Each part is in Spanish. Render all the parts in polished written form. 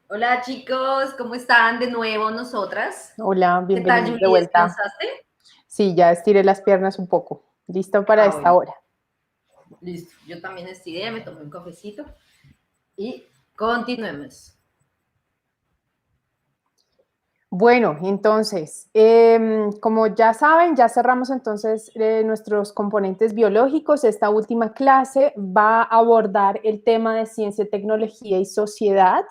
Hola chicos, ¿cómo están de nuevo nosotras? Hola, ¿Qué tal, bienvenidos de Julie? vuelta. ¿Descansaste? Sí, ya estiré las piernas un poco. Listo para esta Bueno, hora. listo. Yo también estiré, me tomé un cafecito y continuemos. Bueno, entonces, como ya saben, ya cerramos entonces nuestros componentes biológicos. Esta última clase va a abordar el tema de ciencia, tecnología y sociedad.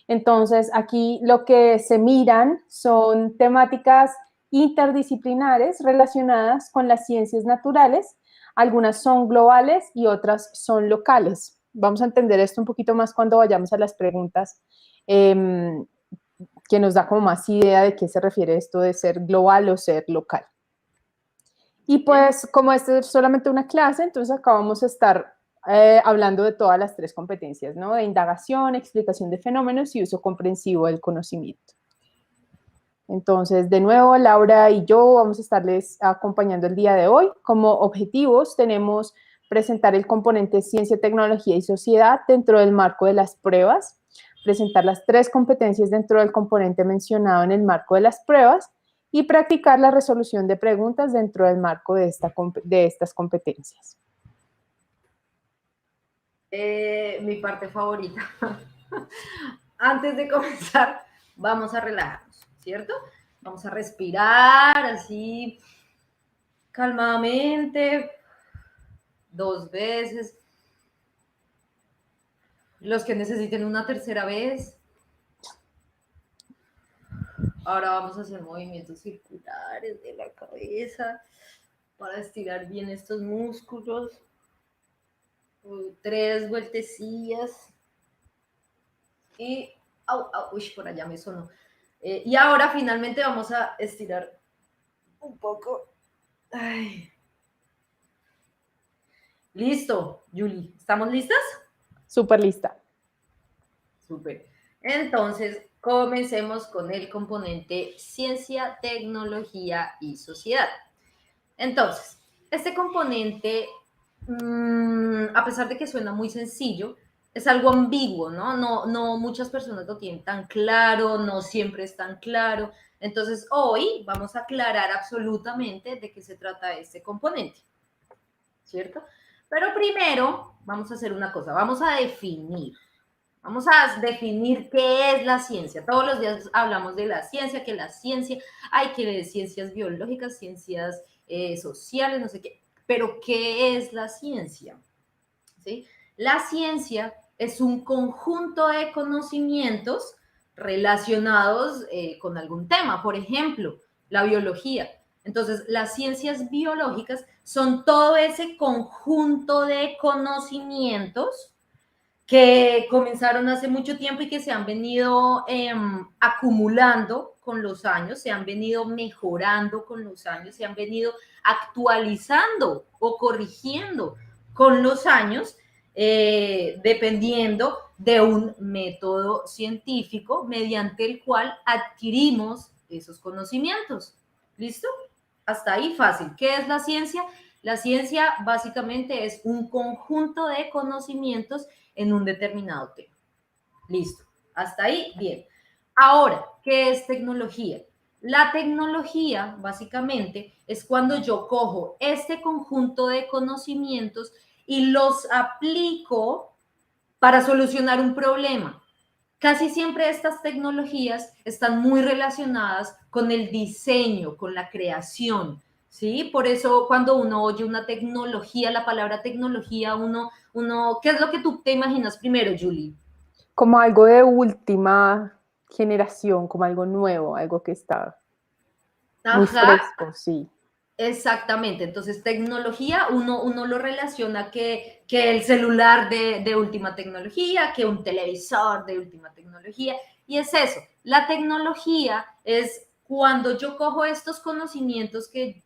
Entonces, aquí lo que se miran son temáticas interdisciplinares relacionadas con las ciencias naturales. Algunas son globales y otras son locales. Vamos a entender esto un poquito más cuando vayamos a las preguntas. Que nos da como más idea de qué se refiere esto de ser global o ser local. Y Bien. pues como esto es solamente una clase, entonces acá vamos a estar hablando de todas las tres competencias, ¿no? De indagación, explicación de fenómenos y uso comprensivo del conocimiento. Entonces, de nuevo, Laura y yo vamos a estarles acompañando el día de hoy. Como objetivos tenemos presentar el componente ciencia, tecnología y sociedad dentro del marco de las pruebas, presentar las tres competencias dentro del componente mencionado en el marco de las pruebas y practicar la resolución de preguntas dentro del marco de estas competencias. Mi parte favorita. Antes de comenzar, vamos a relajarnos, ¿cierto? Vamos a respirar así calmadamente, 2 veces. Los que necesiten una tercera vez. Ahora vamos a hacer movimientos circulares de la cabeza para estirar bien estos músculos. 3 vueltecillas. Y, uy, por allá me sonó. Y ahora finalmente vamos a estirar un poco. Ay. Listo, Julie. ¿Estamos listas? Súper lista. Súper. Entonces, comencemos con el componente ciencia, tecnología y sociedad. Entonces, este componente, a pesar de que suena muy sencillo, es algo ambiguo, ¿no? No muchas personas lo tienen tan claro, no siempre es tan claro. Entonces, hoy vamos a aclarar absolutamente de qué se trata este componente, ¿cierto? Pero primero vamos a hacer una cosa, vamos a definir. Vamos a definir qué es la ciencia. Todos los días hablamos de la ciencia, que la ciencia, hay que ciencias biológicas, ciencias sociales, no sé qué. Pero ¿qué es la ciencia? ¿Sí? La ciencia es un conjunto de conocimientos relacionados con algún tema. Por ejemplo, la biología. Entonces, las ciencias biológicas son todo ese conjunto de conocimientos que comenzaron hace mucho tiempo y que se han venido acumulando con los años, se han venido mejorando con los años, se han venido actualizando o corrigiendo con los años, dependiendo de un método científico mediante el cual adquirimos esos conocimientos. ¿Listo? Hasta ahí fácil. ¿Qué es la ciencia? La ciencia básicamente es un conjunto de conocimientos en un determinado tema. Listo. Hasta ahí, bien. Ahora, ¿qué es tecnología? La tecnología, básicamente, es cuando yo cojo este conjunto de conocimientos y los aplico para solucionar un problema. Casi siempre estas tecnologías están muy relacionadas con el diseño, con la creación, ¿sí? Por eso cuando uno oye una tecnología, la palabra tecnología, ¿qué es lo que tú te imaginas primero, Julie? Como algo de última generación, como algo nuevo, algo que está muy Ajá, fresco, sí. exactamente. Entonces, tecnología, uno lo relaciona que el celular de última tecnología, que un televisor de última tecnología, y es eso. La tecnología es cuando yo cojo estos conocimientos que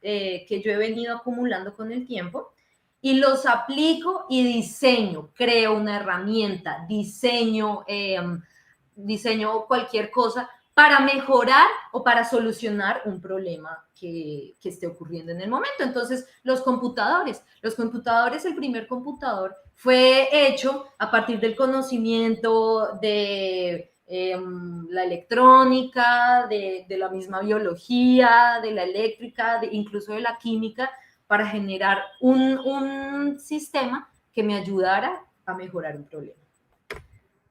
yo he venido acumulando con el tiempo y los aplico y diseño, creo una herramienta, diseño cualquier cosa para mejorar o para solucionar un problema que esté ocurriendo en el momento. Entonces, los computadores, el primer computador fue hecho a partir del conocimiento de la electrónica, de la misma biología, de la eléctrica, incluso de la química, para generar un sistema que me ayudara a mejorar un problema.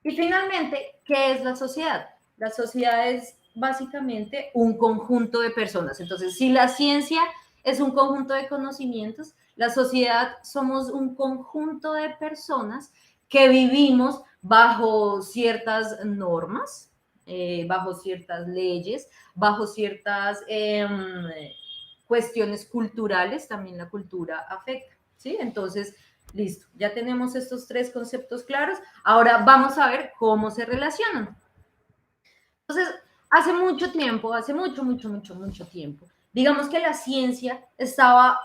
Y finalmente, ¿qué es la sociedad? La sociedad es básicamente un conjunto de personas. Entonces, si la ciencia es un conjunto de conocimientos, la sociedad somos un conjunto de personas que vivimos bajo ciertas normas, bajo ciertas leyes, bajo ciertas cuestiones culturales, también la cultura afecta, ¿sí? Entonces, listo, ya tenemos estos tres conceptos claros. Ahora vamos a ver cómo se relacionan. Entonces, hace mucho tiempo, hace mucho tiempo, digamos que la ciencia estaba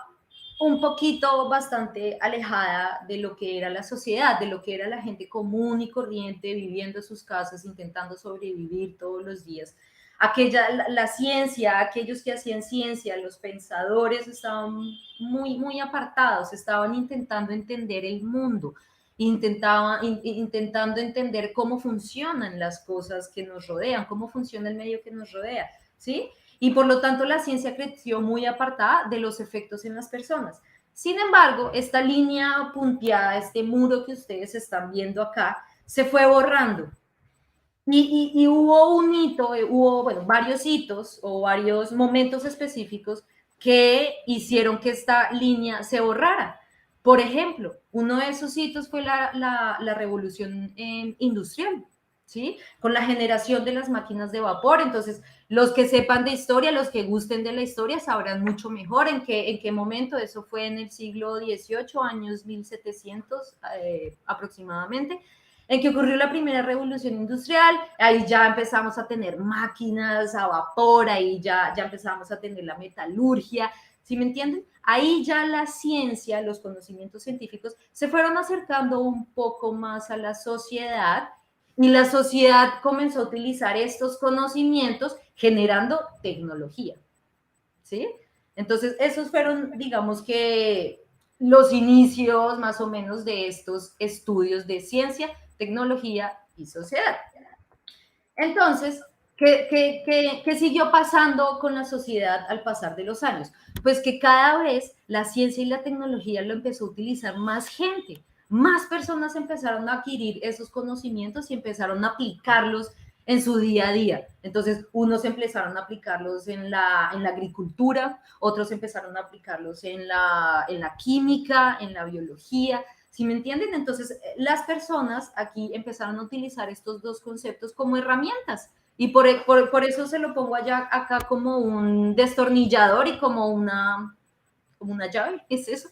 un poquito bastante alejada de lo que era la sociedad, de lo que era la gente común y corriente viviendo en sus casas, intentando sobrevivir todos los días. La ciencia, aquellos que hacían ciencia, los pensadores estaban muy apartados, estaban intentando entender el mundo, intentando entender cómo funcionan las cosas que nos rodean, cómo funciona el medio que nos rodea, ¿sí? Y por lo tanto la ciencia creció muy apartada de los efectos en las personas. Sin embargo, esta línea punteada, este muro que ustedes están viendo acá, se fue borrando. Y hubo un hito, bueno, varios hitos o varios momentos específicos que hicieron que esta línea se borrara. Por ejemplo, uno de esos hitos fue la revolución industrial, ¿sí? Con la generación de las máquinas de vapor. Entonces, los que sepan de historia, los que gusten de la historia, sabrán mucho mejor en qué momento. Eso fue en el siglo XVIII, años 1700 aproximadamente, en que ocurrió la primera revolución industrial. Ahí ya empezamos a tener máquinas a vapor, ahí ya empezamos a tener la metalurgia, ¿sí me entienden? Ahí ya la ciencia, los conocimientos científicos se fueron acercando un poco más a la sociedad, y la sociedad comenzó a utilizar estos conocimientos generando tecnología, ¿sí? Entonces, esos fueron, digamos que, los inicios más o menos de estos estudios de ciencia, tecnología y sociedad. Entonces, ¿qué siguió pasando con la sociedad al pasar de los años? Pues que cada vez la ciencia y la tecnología lo empezó a utilizar más gente, más personas empezaron a adquirir esos conocimientos y empezaron a aplicarlos en su día a día. Entonces, unos empezaron a aplicarlos en la agricultura, otros empezaron a aplicarlos en la química, en la biología, ¿sí me entienden? Entonces, las personas aquí empezaron a utilizar estos dos conceptos como herramientas. Y por eso se lo pongo allá, acá como un destornillador y como una llave, es eso.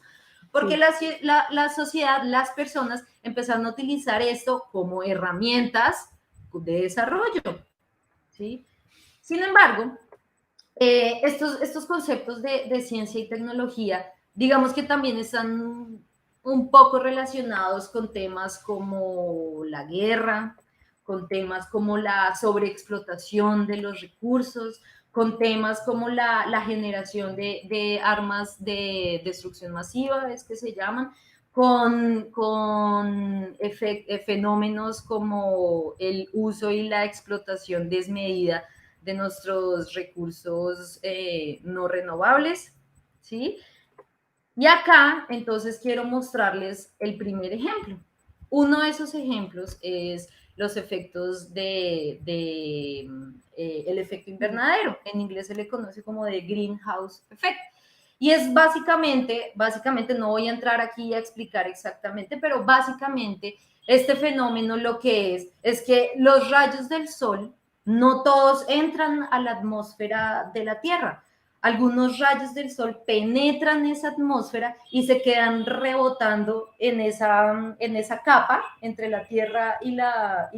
Porque sí. la sociedad, las personas empezaron a utilizar esto como herramientas de desarrollo, ¿sí? Sin embargo, estos conceptos de ciencia y tecnología, digamos que también están un poco relacionados con temas como la guerra, con temas como la sobreexplotación de los recursos, con temas como la generación de armas de destrucción masiva, es que se llaman, con fenómenos como el uso y la explotación desmedida de nuestros recursos no renovables, ¿sí? Y acá, entonces, quiero mostrarles el primer ejemplo. Uno de esos ejemplos es los efectos el efecto invernadero. En inglés se le conoce como de greenhouse effect. Y es básicamente, no voy a entrar aquí a explicar exactamente, pero básicamente este fenómeno lo que es que los rayos del sol no todos entran a la atmósfera de la Tierra. Algunos rayos del sol penetran esa atmósfera y se quedan rebotando en esa capa entre la Tierra y la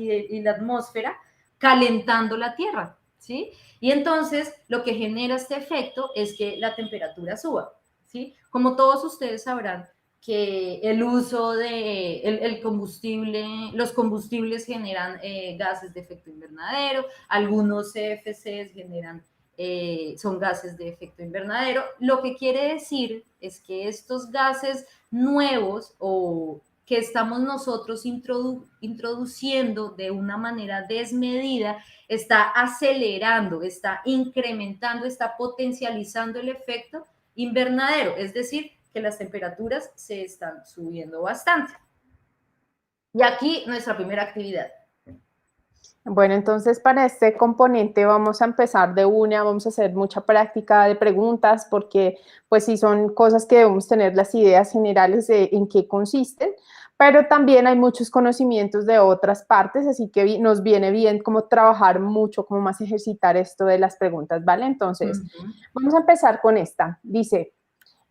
atmósfera, calentando la Tierra, ¿sí? Y entonces lo que genera este efecto es que la temperatura suba, ¿sí? Como todos ustedes sabrán que el uso de el combustible, los combustibles generan gases de efecto invernadero, algunos CFCs generan son gases de efecto invernadero. Lo que quiere decir es que estos gases nuevos o que estamos nosotros introduciendo de una manera desmedida, está acelerando, está incrementando, está potencializando el efecto invernadero, es decir, que las temperaturas se están subiendo bastante. Y aquí nuestra primera actividad. Bueno, entonces para este componente vamos a empezar de una, vamos a hacer mucha práctica de preguntas porque pues sí son cosas que debemos tener las ideas generales de en qué consisten, pero también hay muchos conocimientos de otras partes, así que nos viene bien como trabajar mucho, como más ejercitar esto de las preguntas, ¿vale? Entonces, vamos a empezar con esta. Dice,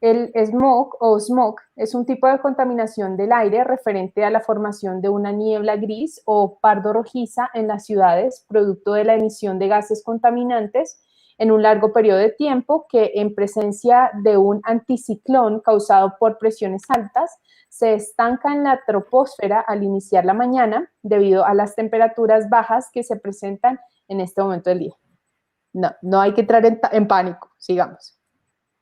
el smog o smog es un tipo de contaminación del aire referente a la formación de una niebla gris o pardo rojiza en las ciudades, producto de la emisión de gases contaminantes en un largo periodo de tiempo que en presencia de un anticiclón causado por presiones altas se estanca en la troposfera al iniciar la mañana debido a las temperaturas bajas que se presentan en este momento del día. No hay que entrar en pánico, sigamos.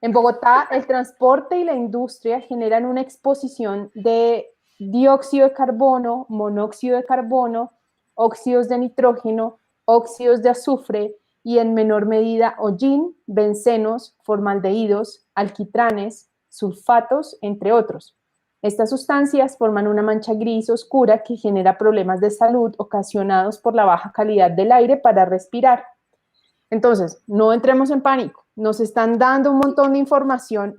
En Bogotá, el transporte y la industria generan una exposición de dióxido de carbono, monóxido de carbono, óxidos de nitrógeno, óxidos de azufre y en menor medida hollín, bencenos, formaldehídos, alquitranes, sulfatos, entre otros. Estas sustancias forman una mancha gris oscura que genera problemas de salud ocasionados por la baja calidad del aire para respirar. Entonces, no entremos en pánico, nos están dando un montón de información,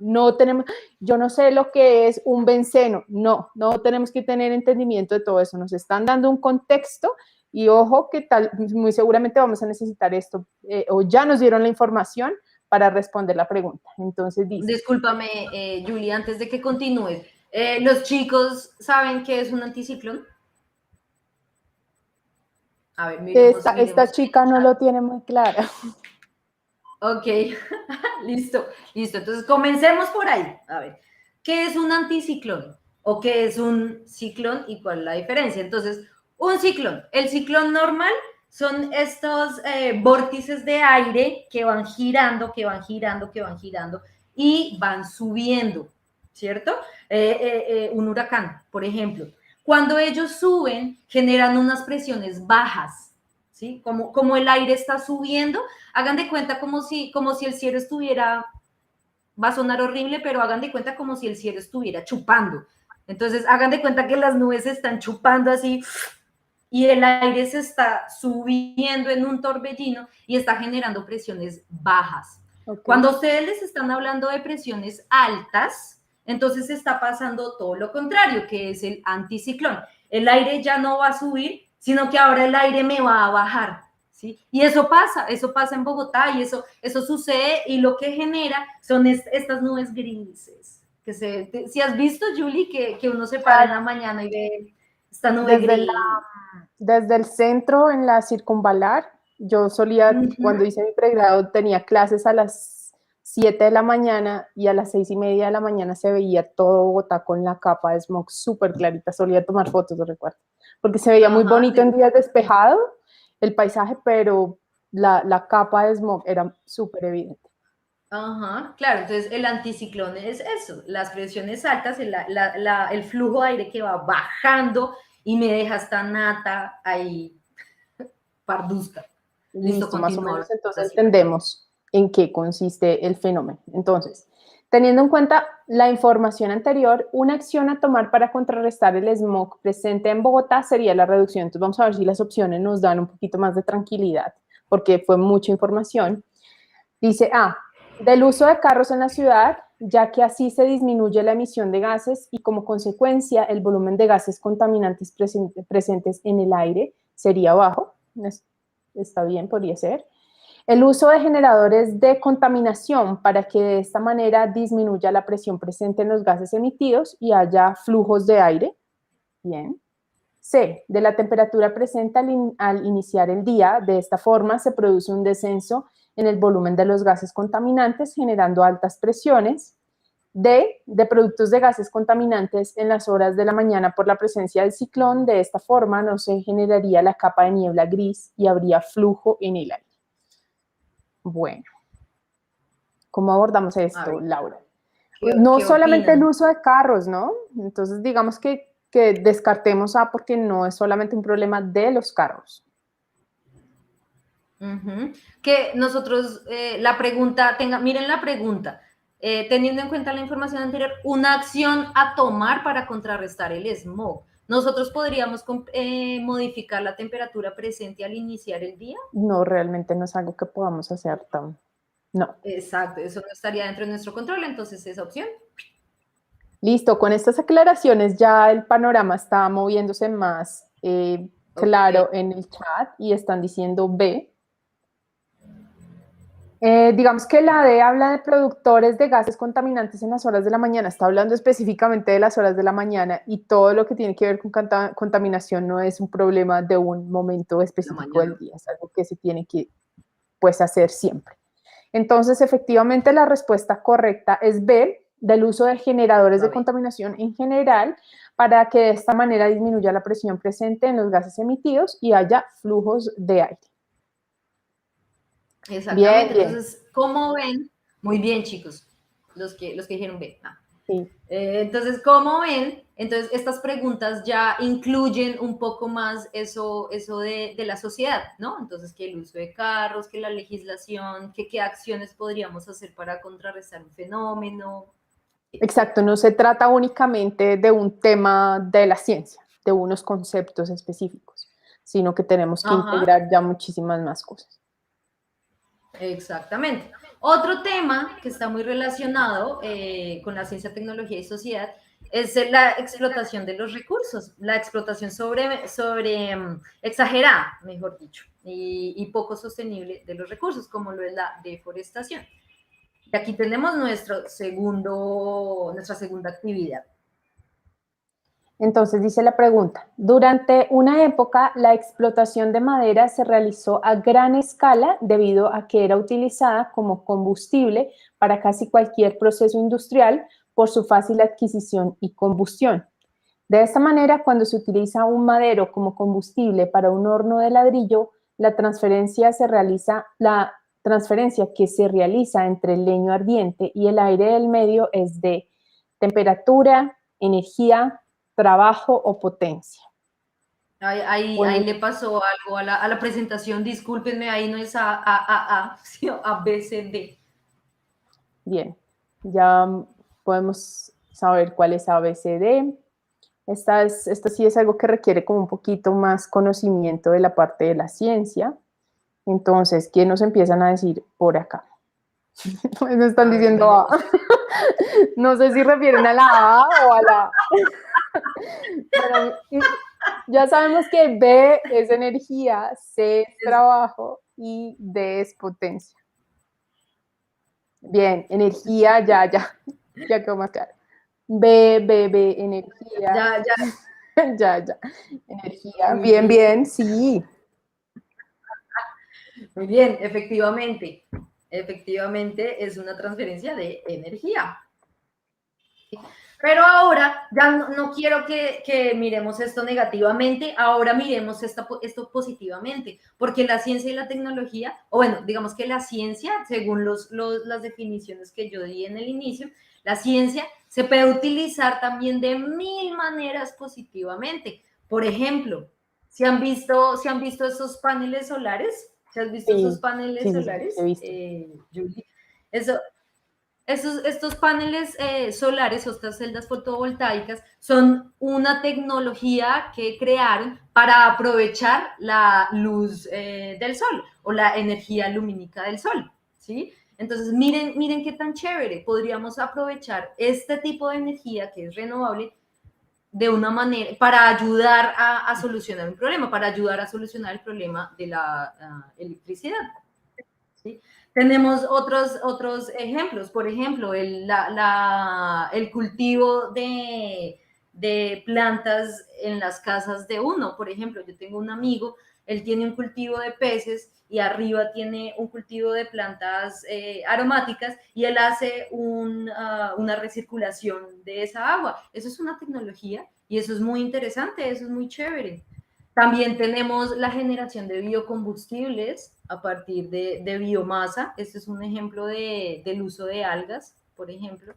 yo no sé lo que es un benceno, no tenemos que tener entendimiento de todo eso, nos están dando un contexto y ojo que muy seguramente vamos a necesitar esto, o ya nos dieron la información para responder la pregunta. Entonces dice... Discúlpame, Julie, antes de que continúes, ¿los chicos saben qué es un anticiclón? A ver, miremos. Esta chica no lo tiene muy claro. Ok, listo. Entonces, comencemos por ahí. A ver, ¿qué es un anticiclón? ¿O qué es un ciclón y cuál es la diferencia? Entonces, un ciclón. El ciclón normal son estos vórtices de aire que van girando, y van subiendo, ¿cierto? Un huracán, por ejemplo. Cuando ellos suben, generan unas presiones bajas, ¿sí? Como el aire está subiendo, hagan de cuenta como si el cielo estuviera, va a sonar horrible, pero hagan de cuenta como si el cielo estuviera chupando. Entonces, hagan de cuenta que las nubes se están chupando así y el aire se está subiendo en un torbellino y está generando presiones bajas. Okay. Cuando ustedes les están hablando de presiones altas, entonces está pasando todo lo contrario, que es el anticiclón. El aire ya no va a subir, sino que ahora el aire me va a bajar, ¿sí? Y eso pasa en Bogotá y eso sucede y lo que genera son estas nubes grises. Si has visto, Julie, que uno se para en la mañana y ve esta nube gris. Desde el centro, en la circunvalar, yo solía, cuando hice mi pregrado, tenía clases a las 7 de la mañana y a las 6:30 de la mañana se veía todo Bogotá con la capa de smog súper clarita. Solía tomar fotos, lo recuerdo, porque se veía muy bonito en días despejados el paisaje, pero la capa de smog era súper evidente. Ajá, claro, entonces el anticiclón es eso, las presiones altas, el flujo de aire que va bajando y me deja esta nata ahí parduzca. Listo, más o menos, entonces entendemos en qué consiste el fenómeno. Entonces, teniendo en cuenta la información anterior, una acción a tomar para contrarrestar el smog presente en Bogotá sería la reducción. Entonces, vamos a ver si las opciones nos dan un poquito más de tranquilidad, porque fue mucha información. Dice A, del uso de carros en la ciudad, ya que así se disminuye la emisión de gases y como consecuencia el volumen de gases contaminantes presentes en el aire sería bajo. Está bien, podría ser. El uso de generadores de contaminación para que de esta manera disminuya la presión presente en los gases emitidos y haya flujos de aire. Bien. C, de la temperatura presente al iniciar el día. De esta forma se produce un descenso en el volumen de los gases contaminantes, generando altas presiones. D, de productos de gases contaminantes en las horas de la mañana por la presencia del ciclón. De esta forma no se generaría la capa de niebla gris y habría flujo en el aire. Bueno, ¿Cómo abordamos A esto, ver, Laura? ¿qué, No qué solamente el opinan? uso de carros, ¿no? Entonces, digamos que descartemos A porque no es solamente un problema de los carros. Ujú. Que nosotros, la pregunta, miren la pregunta, teniendo en cuenta la información anterior, una acción a tomar para contrarrestar el smog. Nosotros podríamos modificar la temperatura presente al iniciar el día. No, realmente no es algo que podamos hacer tan... No. Exacto, eso no estaría dentro de nuestro control, entonces esa opción. Listo, con estas aclaraciones ya el panorama está moviéndose más Ok, claro en el chat y están diciendo B. Digamos que la D habla de productores de gases contaminantes en las horas de la mañana, está hablando específicamente de las horas de la mañana y todo lo que tiene que ver con contaminación no es un problema de un momento la específico mañana. del día, es algo que se tiene que pues, hacer siempre. Entonces, efectivamente, la respuesta correcta es B, del uso de generadores La de B. contaminación en general, para que de esta manera disminuya la presión presente en los gases emitidos y haya flujos de aire. Bien, Exactamente, bien. entonces, ¿cómo ven? Muy bien, chicos, los que dijeron B. Sí. Entonces, ¿cómo ven? Entonces, estas preguntas ya incluyen un poco más eso de la sociedad, ¿no? Entonces, que el uso de carros, que la legislación, que qué acciones podríamos hacer para contrarrestar un fenómeno. Exacto, no se trata únicamente de un tema de la ciencia, de unos conceptos específicos, sino que tenemos que Ajá, integrar ya muchísimas más cosas. exactamente. Otro tema que está muy relacionado con la ciencia, tecnología y sociedad es la explotación de los recursos, la explotación exagerada, mejor dicho, y poco sostenible de los recursos, como lo es la deforestación. Y aquí tenemos nuestra segunda actividad. Entonces dice la pregunta, durante una época la explotación de madera se realizó a gran escala debido a que era utilizada como combustible para casi cualquier proceso industrial por su fácil adquisición y combustión. De esta manera, cuando se utiliza un madero como combustible para un horno de ladrillo, la transferencia que se realiza entre el leño ardiente y el aire del medio es de temperatura, energía, trabajo o potencia. Ahí Bueno, le pasó algo a la presentación, discúlpenme, ahí no es A, sino A, B, C, D. bien, ya podemos saber cuál es ABCD. Esta sí es algo que requiere como un poquito más conocimiento de la parte de la ciencia. Entonces, ¿qué nos empiezan a decir por acá? Pues nos están A ver, diciendo A. miremos. No sé si refieren a la A o a la... Bueno, ya sabemos que B es energía, C es trabajo y D es potencia. Bien, energía, ya quedó más claro. B, energía, Ya, ya, ya, energía, muy bien, bien. bien, sí. Muy bien, efectivamente. Efectivamente es una transferencia de energía. Pero ahora ya no quiero que miremos esto negativamente, ahora miremos esto positivamente, porque la ciencia y la tecnología, o bueno, digamos que la ciencia, según las definiciones que yo di en el inicio, la ciencia se puede utilizar también de mil maneras positivamente. Por ejemplo, si han visto esos paneles solares? ¿Se has visto esos Sí, paneles sí, sí, sí, he solares, visto. Julie? Eso, estos paneles solares o estas celdas fotovoltaicas son una tecnología que crearon para aprovechar la luz del sol o la energía lumínica del sol, ¿sí? Entonces, miren qué tan chévere. Podríamos aprovechar este tipo de energía que es renovable de una manera para ayudar a solucionar un problema, para ayudar a solucionar el problema de la electricidad. ¿Sí? Tenemos otros ejemplos, por ejemplo, el cultivo de plantas en las casas de uno. Por ejemplo, yo tengo un amigo, él tiene un cultivo de peces y arriba tiene un cultivo de plantas aromáticas y él hace una recirculación de esa agua. Eso es una tecnología y eso es muy interesante, eso es muy chévere. También tenemos la generación de biocombustibles a partir de biomasa. Este es un ejemplo del uso de algas, por ejemplo.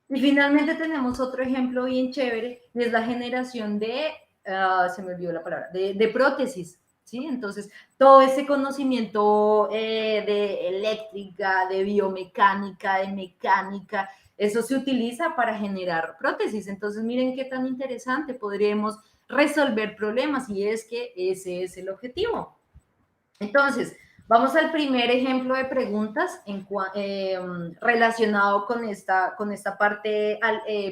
Y finalmente tenemos otro ejemplo bien chévere, y es la generación se me olvidó la palabra, de prótesis, ¿sí? Entonces, todo ese conocimiento de eléctrica, de biomecánica, de mecánica, eso se utiliza para generar prótesis. Entonces, miren qué tan interesante, podríamos resolver problemas y es que ese es el objetivo. Entonces, vamos al primer ejemplo de preguntas relacionado con esta parte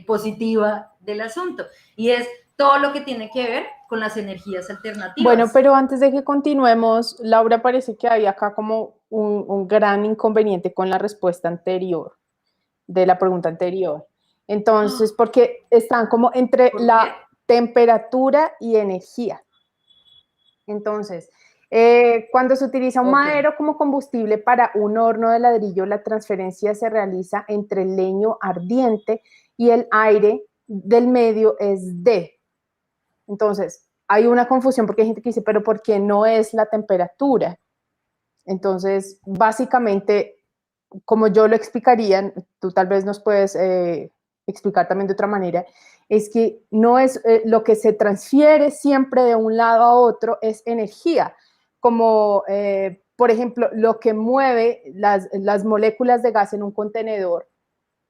positiva del asunto, y es todo lo que tiene que ver con las energías alternativas. Bueno, pero antes de que continuemos, Laura, parece que hay acá como un gran inconveniente con la respuesta anterior, de la pregunta anterior. Entonces, porque están como entre la temperatura y energía. Entonces, cuando se utiliza un madero como combustible para un horno de ladrillo, la transferencia se realiza entre el leño ardiente y el aire del medio es D. Entonces, hay una confusión porque hay gente que dice, pero ¿por qué no es la temperatura? Entonces, básicamente, como yo lo explicaría, tú tal vez nos puedes explicar también de otra manera, es que no es lo que se transfiere siempre de un lado a otro, es energía, como por ejemplo lo que mueve las moléculas de gas en un contenedor,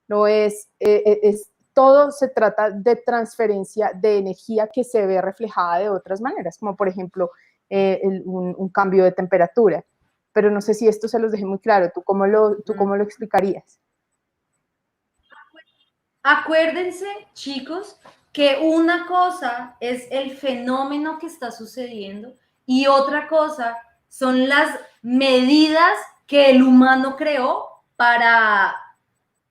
no es todo se trata de transferencia de energía que se ve reflejada de otras maneras, como por ejemplo un cambio de temperatura. Pero no sé si esto se los dejé muy claro. ¿Tú cómo lo explicarías? Acuérdense, chicos, que una cosa es el fenómeno que está sucediendo y otra cosa son las medidas que el humano creó para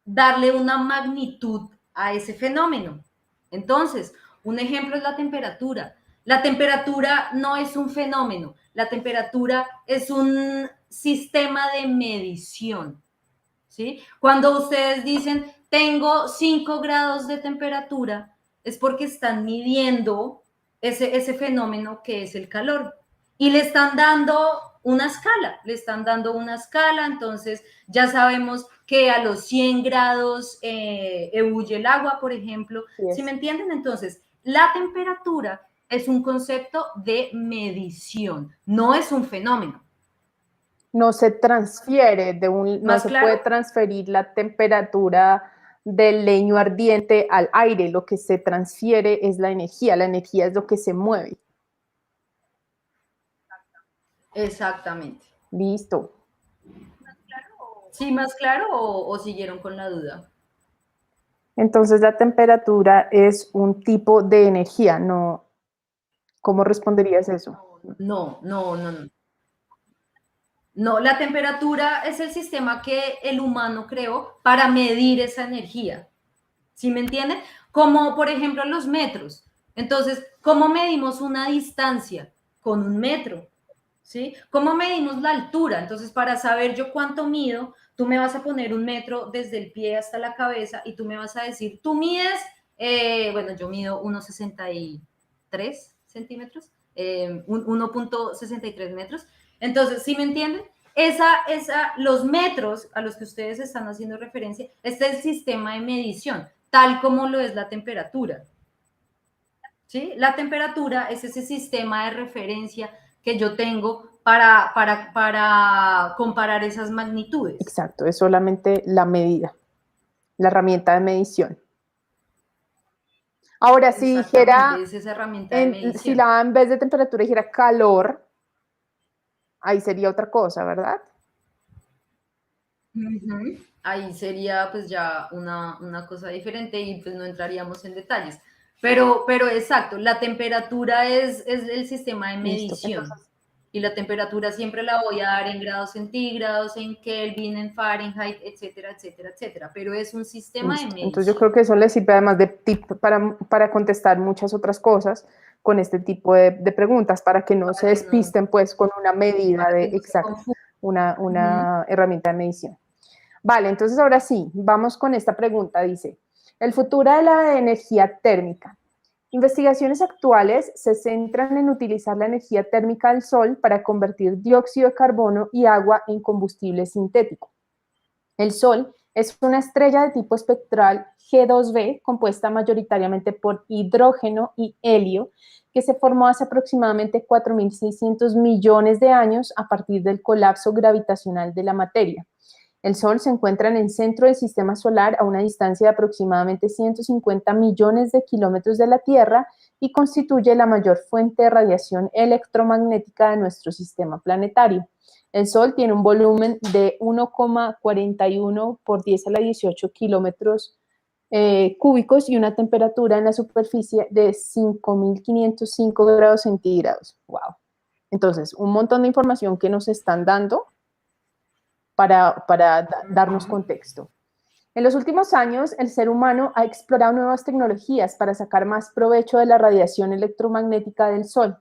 darle una magnitud a ese fenómeno. Entonces, un ejemplo es la temperatura. La temperatura no es un fenómeno, la temperatura es un sistema de medición, ¿sí? Cuando ustedes dicen, tengo 5 grados de temperatura, es porque están midiendo ese fenómeno que es el calor. Y le están dando una escala, entonces ya sabemos que a los 100 grados ebulle el agua, por ejemplo. Yes. ¿Sí me entienden? Entonces, la temperatura es un concepto de medición, no es un fenómeno. No se transfiere no se puede transferir la temperatura del leño ardiente al aire, lo que se transfiere es la energía es lo que se mueve. Exactamente. Listo. ¿Sí, más claro o siguieron con la duda? Entonces la temperatura es un tipo de energía, ¿no? ¿Cómo responderías eso? No. No, la temperatura es el sistema que el humano creó para medir esa energía. ¿Sí me entienden? Como por ejemplo los metros. Entonces, ¿cómo medimos una distancia? Con un metro. ¿Sí? ¿Cómo medimos la altura? Entonces, para saber yo cuánto mido, tú me vas a poner un metro desde el pie hasta la cabeza y tú me vas a decir, tú mides, bueno, yo mido 1,63 centímetros, 1,63 metros. Entonces, ¿sí me entienden? Los metros a los que ustedes están haciendo referencia, este es el sistema de medición, tal como lo es la temperatura. ¿Sí? La temperatura es ese sistema de referencia que yo tengo para comparar esas magnitudes. Exacto, es solamente la medida, la herramienta de medición. Ahora, si dijera, es esa herramienta de medición. Si la en vez de temperatura dijera calor, ahí sería otra cosa, ¿verdad? Ahí sería pues ya una cosa diferente y pues no entraríamos en detalles. Pero exacto, la temperatura es el sistema de medición. Listo. Y la temperatura siempre la voy a dar en grados centígrados, en Kelvin, en Fahrenheit, etcétera, etcétera, etcétera. Pero es un sistema de medición. Entonces yo creo que eso les sirve además de tip para contestar muchas otras cosas con este tipo de preguntas, para que no se despisten pues con una medida exacta, una herramienta de medición. Vale, entonces ahora sí, vamos con esta pregunta. Dice, el futuro de la energía térmica. Investigaciones actuales se centran en utilizar la energía térmica del sol para convertir dióxido de carbono y agua en combustible sintético. El Sol es una estrella de tipo espectral G2b compuesta mayoritariamente por hidrógeno y helio, que se formó hace aproximadamente 4.600 millones de años a partir del colapso gravitacional de la materia. El Sol se encuentra en el centro del sistema solar a una distancia de aproximadamente 150 millones de kilómetros de la Tierra y constituye la mayor fuente de radiación electromagnética de nuestro sistema planetario. El Sol tiene un volumen de 1,41 por 10 a la 18 kilómetros cúbicos y una temperatura en la superficie de 5.505 grados centígrados. ¡Wow! Entonces, un montón de información que nos están dando para darnos contexto. En los últimos años, el ser humano ha explorado nuevas tecnologías para sacar más provecho de la radiación electromagnética del Sol.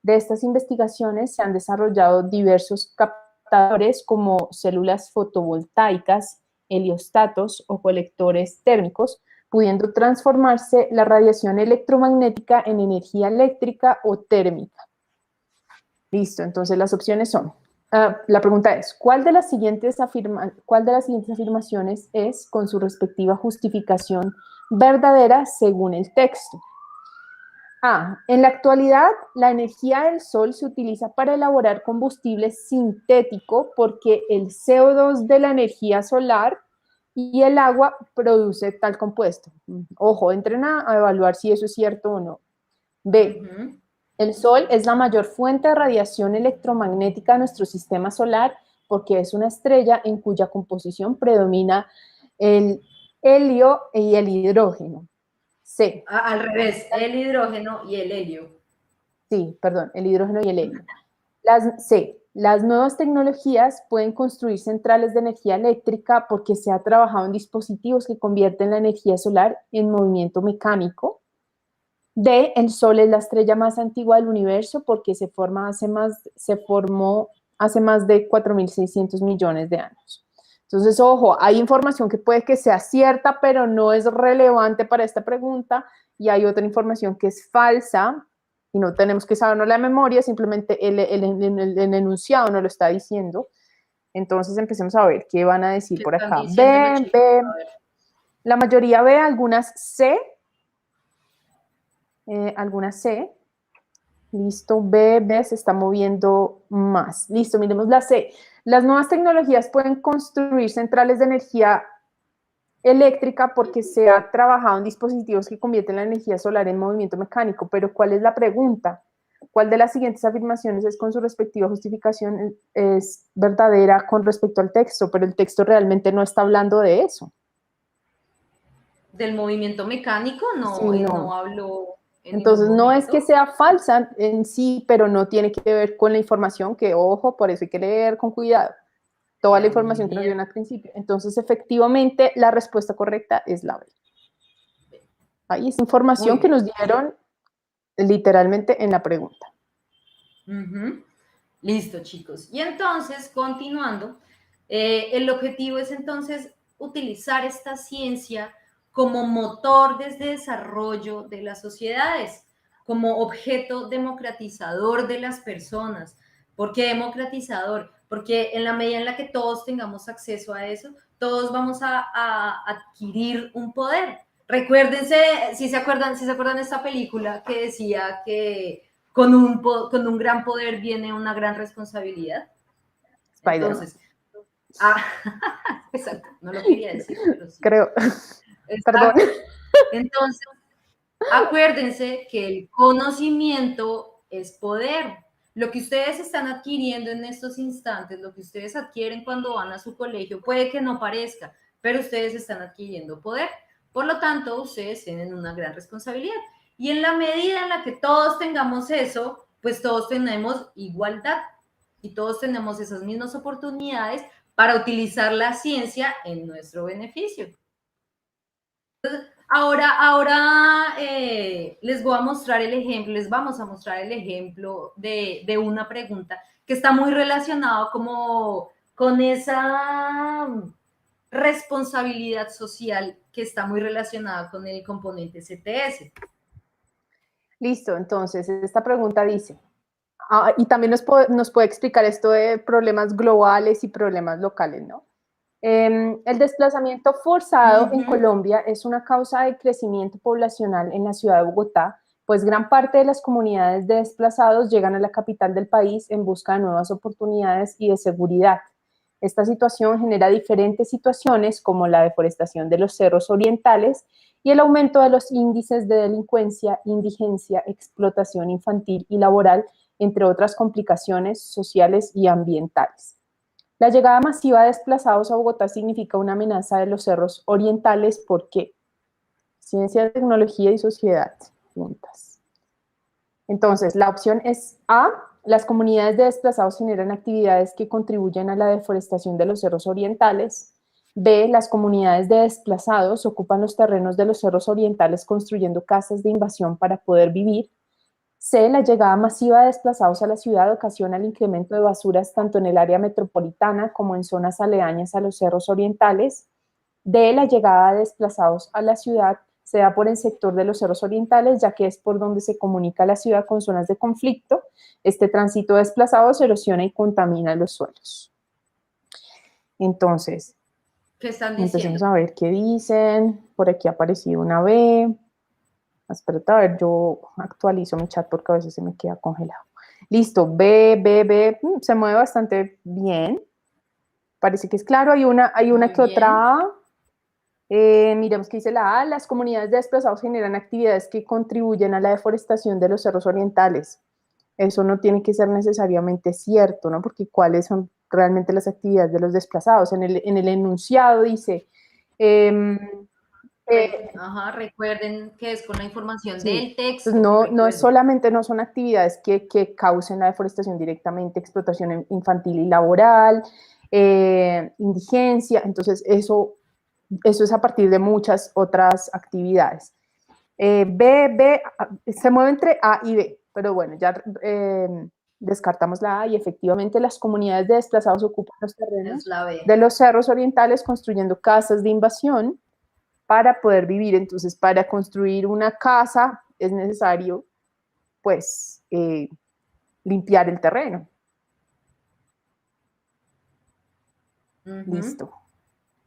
De estas investigaciones se han desarrollado diversos captadores como células fotovoltaicas, heliostatos o colectores térmicos, pudiendo transformarse la radiación electromagnética en energía eléctrica o térmica. Listo, entonces las opciones son la pregunta es, ¿cuál de las siguientes afirmaciones es, con su respectiva justificación, verdadera según el texto? A. En la actualidad, la energía del Sol se utiliza para elaborar combustible sintético porque el CO2 de la energía solar y el agua produce tal compuesto. Ojo, entren a evaluar si eso es cierto o no. B. El Sol es la mayor fuente de radiación electromagnética de nuestro sistema solar porque es una estrella en cuya composición predomina el helio y el hidrógeno. C. Al revés, el hidrógeno y el helio. Sí, perdón, el hidrógeno y el helio. C. Las nuevas tecnologías pueden construir centrales de energía eléctrica porque se ha trabajado en dispositivos que convierten la energía solar en movimiento mecánico. D, el Sol es la estrella más antigua del universo porque se formó hace más de 4.600 millones de años. Entonces, ojo, hay información que puede que sea cierta, pero no es relevante para esta pregunta, y hay otra información que es falsa, y no tenemos que sabernos la memoria, simplemente el enunciado no lo está diciendo. Entonces, empecemos a ver qué van a decir ¿Qué por están acá. diciendo los B, chicos? B, A ver. la mayoría B, algunas C, Listo, B se está moviendo más. Listo, miremos la C. Las nuevas tecnologías pueden construir centrales de energía eléctrica porque se ha trabajado en dispositivos que convierten la energía solar en movimiento mecánico. Pero ¿cuál es la pregunta? ¿Cuál de las siguientes afirmaciones es con su respectiva justificación es verdadera con respecto al texto? Pero el texto realmente no está hablando de eso. Del movimiento mecánico, Sí, no, él no. no habló en Entonces, ningún no es que momento. sea falsa en sí, pero no tiene que ver con la información que, ojo, por eso hay que leer con cuidado toda la Muy información que nos bien. dieron al principio. Entonces, efectivamente, la respuesta correcta es la B. Ahí es información Muy que bien. nos dieron literalmente en la pregunta. Listo, chicos. Y entonces, continuando, el objetivo es entonces utilizar esta ciencia como motor desde desarrollo de las sociedades, como objeto democratizador de las personas. ¿Por qué democratizador? Porque en la medida en la que todos tengamos acceso a eso, todos vamos a adquirir un poder. Recuérdense, si se acuerdan de esta película que decía que con un gran poder viene una gran responsabilidad. Spider-Man. Entonces, exacto, no lo quería decir, pero sí. Creo, perdón. Exacto. Entonces, acuérdense que el conocimiento es poder. Lo que ustedes están adquiriendo en estos instantes, lo que ustedes adquieren cuando van a su colegio, puede que no parezca, pero ustedes están adquiriendo poder. Por lo tanto, ustedes tienen una gran responsabilidad. Y en la medida en la que todos tengamos eso, pues todos tenemos igualdad y todos tenemos esas mismas oportunidades para utilizar la ciencia en nuestro beneficio. Ahora les voy a mostrar el ejemplo, les vamos a mostrar el ejemplo de una pregunta que está muy relacionado como con esa responsabilidad social que está muy relacionada con el componente CTS. Listo, entonces esta pregunta dice, y también nos puede explicar esto de problemas globales y problemas locales, ¿no? El desplazamiento forzado en Colombia es una causa de crecimiento poblacional en la ciudad de Bogotá, pues gran parte de las comunidades de desplazados llegan a la capital del país en busca de nuevas oportunidades y de seguridad. Esta situación genera diferentes situaciones como la deforestación de los cerros orientales y el aumento de los índices de delincuencia, indigencia, explotación infantil y laboral, entre otras complicaciones sociales y ambientales. La llegada masiva de desplazados a Bogotá significa una amenaza de los cerros orientales. ¿Por qué? Ciencia, tecnología y sociedad juntas. Entonces, la opción es A. Las comunidades de desplazados generan actividades que contribuyen a la deforestación de los cerros orientales. B. Las comunidades de desplazados ocupan los terrenos de los cerros orientales construyendo casas de invasión para poder vivir. C. La llegada masiva de desplazados a la ciudad ocasiona el incremento de basuras tanto en el área metropolitana como en zonas aledañas a los cerros orientales. D. La llegada de desplazados a la ciudad se da por el sector de los cerros orientales, ya que es por donde se comunica la ciudad con zonas de conflicto. Este tránsito de desplazados erosiona y contamina los suelos. Entonces, ¿qué están diciendo? Empecemos a ver qué dicen. Por aquí ha aparecido una B. Espérate, a ver, yo actualizo mi chat porque a veces se me queda congelado. Listo, B, se mueve bastante bien. Parece que es claro, hay una que otra A. Miremos qué dice la A. Las comunidades de desplazados generan actividades que contribuyen a la deforestación de los cerros orientales. Eso no tiene que ser necesariamente cierto, ¿no? Porque ¿cuáles son realmente las actividades de los desplazados? En el enunciado dice... recuerden que es con la información sí, del texto. pues no es solamente, no son actividades que causen la deforestación directamente, explotación infantil y laboral, indigencia, entonces eso es a partir de muchas otras actividades. Se mueve entre A y B, pero bueno, ya descartamos la A y efectivamente las comunidades de desplazados ocupan los terrenos de los cerros orientales construyendo casas de invasión para poder vivir. Entonces, para construir una casa es necesario, pues, limpiar el terreno. Listo.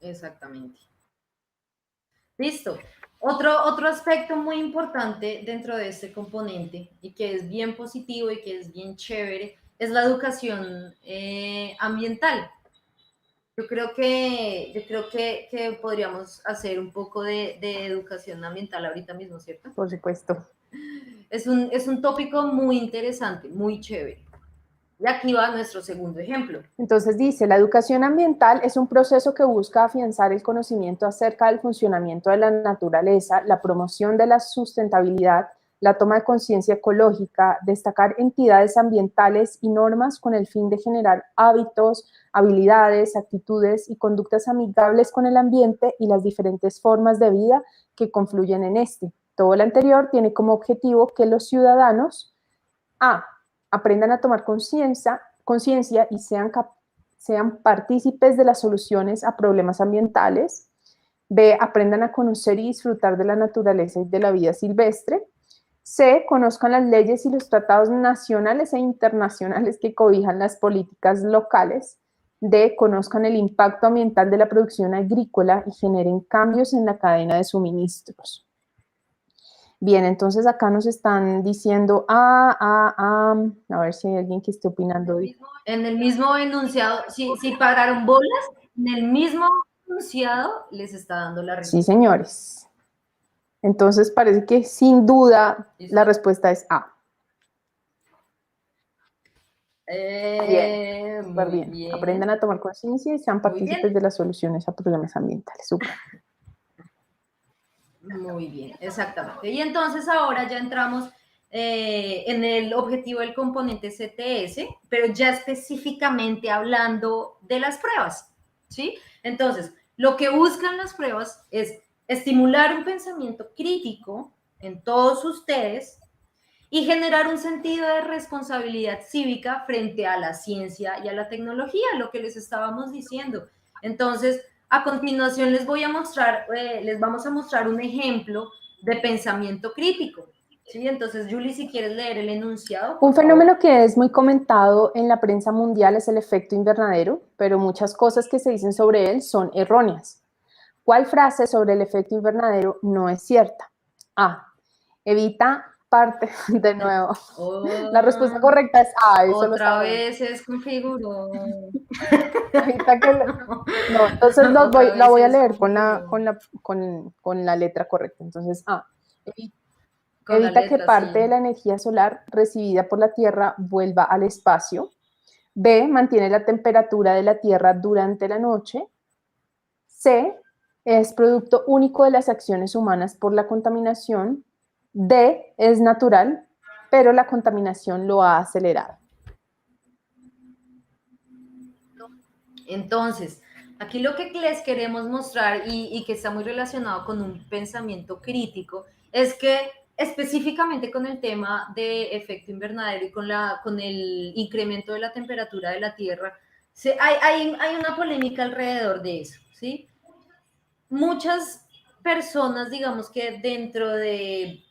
Exactamente. Listo. Otro aspecto muy importante dentro de este componente y que es bien positivo y que es bien chévere es la educación ambiental. Yo creo que podríamos hacer un poco de educación ambiental ahorita mismo, ¿cierto? Por supuesto. Es un tópico muy interesante, muy chévere. Y aquí va nuestro segundo ejemplo. Entonces dice, la educación ambiental es un proceso que busca afianzar el conocimiento acerca del funcionamiento de la naturaleza, la promoción de la sustentabilidad, la toma de conciencia ecológica, destacar entidades ambientales y normas con el fin de generar hábitos, habilidades, actitudes y conductas amigables con el ambiente y las diferentes formas de vida que confluyen en este. Todo lo anterior tiene como objetivo que los ciudadanos aprendan a tomar conciencia y sean partícipes de las soluciones a problemas ambientales. B, aprendan a conocer y disfrutar de la naturaleza y de la vida silvestre. C, conozcan las leyes y los tratados nacionales e internacionales que cobijan las políticas locales. D, conozcan el impacto ambiental de la producción agrícola y generen cambios en la cadena de suministros. Bien, entonces acá nos están diciendo, a ver si hay alguien que esté opinando. En el mismo enunciado, si pararon bolas, en el mismo enunciado les está dando la respuesta. Sí, señores. Entonces parece que sin duda la respuesta es A. Bien, súper bien. Aprendan a tomar conciencia y sean partícipes de las soluciones a problemas ambientales. Súper. Muy bien, exactamente. Y entonces ahora ya entramos en el objetivo del componente CTS, pero ya específicamente hablando de las pruebas, ¿sí? Entonces, lo que buscan las pruebas es estimular un pensamiento crítico en todos ustedes y generar un sentido de responsabilidad cívica frente a la ciencia y a la tecnología, lo que les estábamos diciendo. Entonces, a continuación les vamos a mostrar un ejemplo de pensamiento crítico. Sí, entonces, Julie, si quieres leer el enunciado, Un por favor. fenómeno que es muy comentado en la prensa mundial es el efecto invernadero, pero muchas cosas que se dicen sobre él son erróneas. ¿Cuál frase sobre el efecto invernadero no es cierta? A. Evita parte, de nuevo. La respuesta Oh, correcta es A, eso lo otra sabemos. vez se desconfiguró. Evita que no, entonces Otra la vez se voy a leer con desconfiguró. con la letra correcta. Entonces, A. Con la Evita que letra, parte de sí. la energía solar recibida por la Tierra vuelva al espacio. B. Mantiene la temperatura de la Tierra durante la noche. C. Es producto único de las acciones humanas por la contaminación. D. Es natural, pero la contaminación lo ha acelerado. Entonces, aquí lo que les queremos mostrar y que está muy relacionado con un pensamiento crítico es que específicamente con el tema de efecto invernadero y con el incremento de la temperatura de la Tierra, hay una polémica alrededor de eso, ¿sí? Muchas personas, digamos que dentro de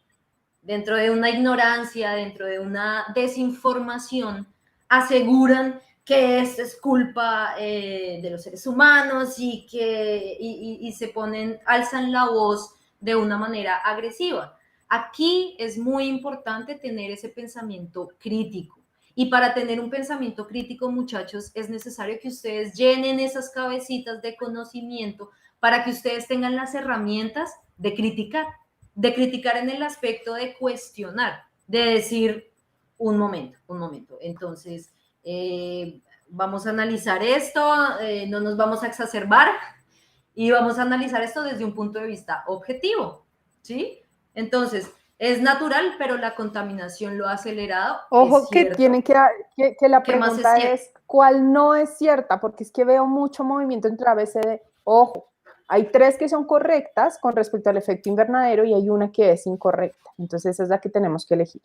una ignorancia, dentro de una desinformación, aseguran que esto es culpa de los seres humanos y se ponen, alzan la voz de una manera agresiva. Aquí es muy importante tener ese pensamiento crítico. Y para tener un pensamiento crítico, muchachos, es necesario que ustedes llenen esas cabecitas de conocimiento para que ustedes tengan las herramientas de criticar en el aspecto de cuestionar, de decir, un momento. Entonces, vamos a analizar esto, no nos vamos a exacerbar y vamos a analizar esto desde un punto de vista objetivo, ¿sí? Entonces, es natural, pero la contaminación lo ha acelerado, es Ojo que tienen cierto. que la ¿Qué más es pregunta cierto? es, ¿cuál no es cierta? Porque es que veo mucho movimiento entre ABCD. Ojo, hay tres que son correctas con respecto al efecto invernadero y hay una que es incorrecta. Entonces esa es la que tenemos que elegir.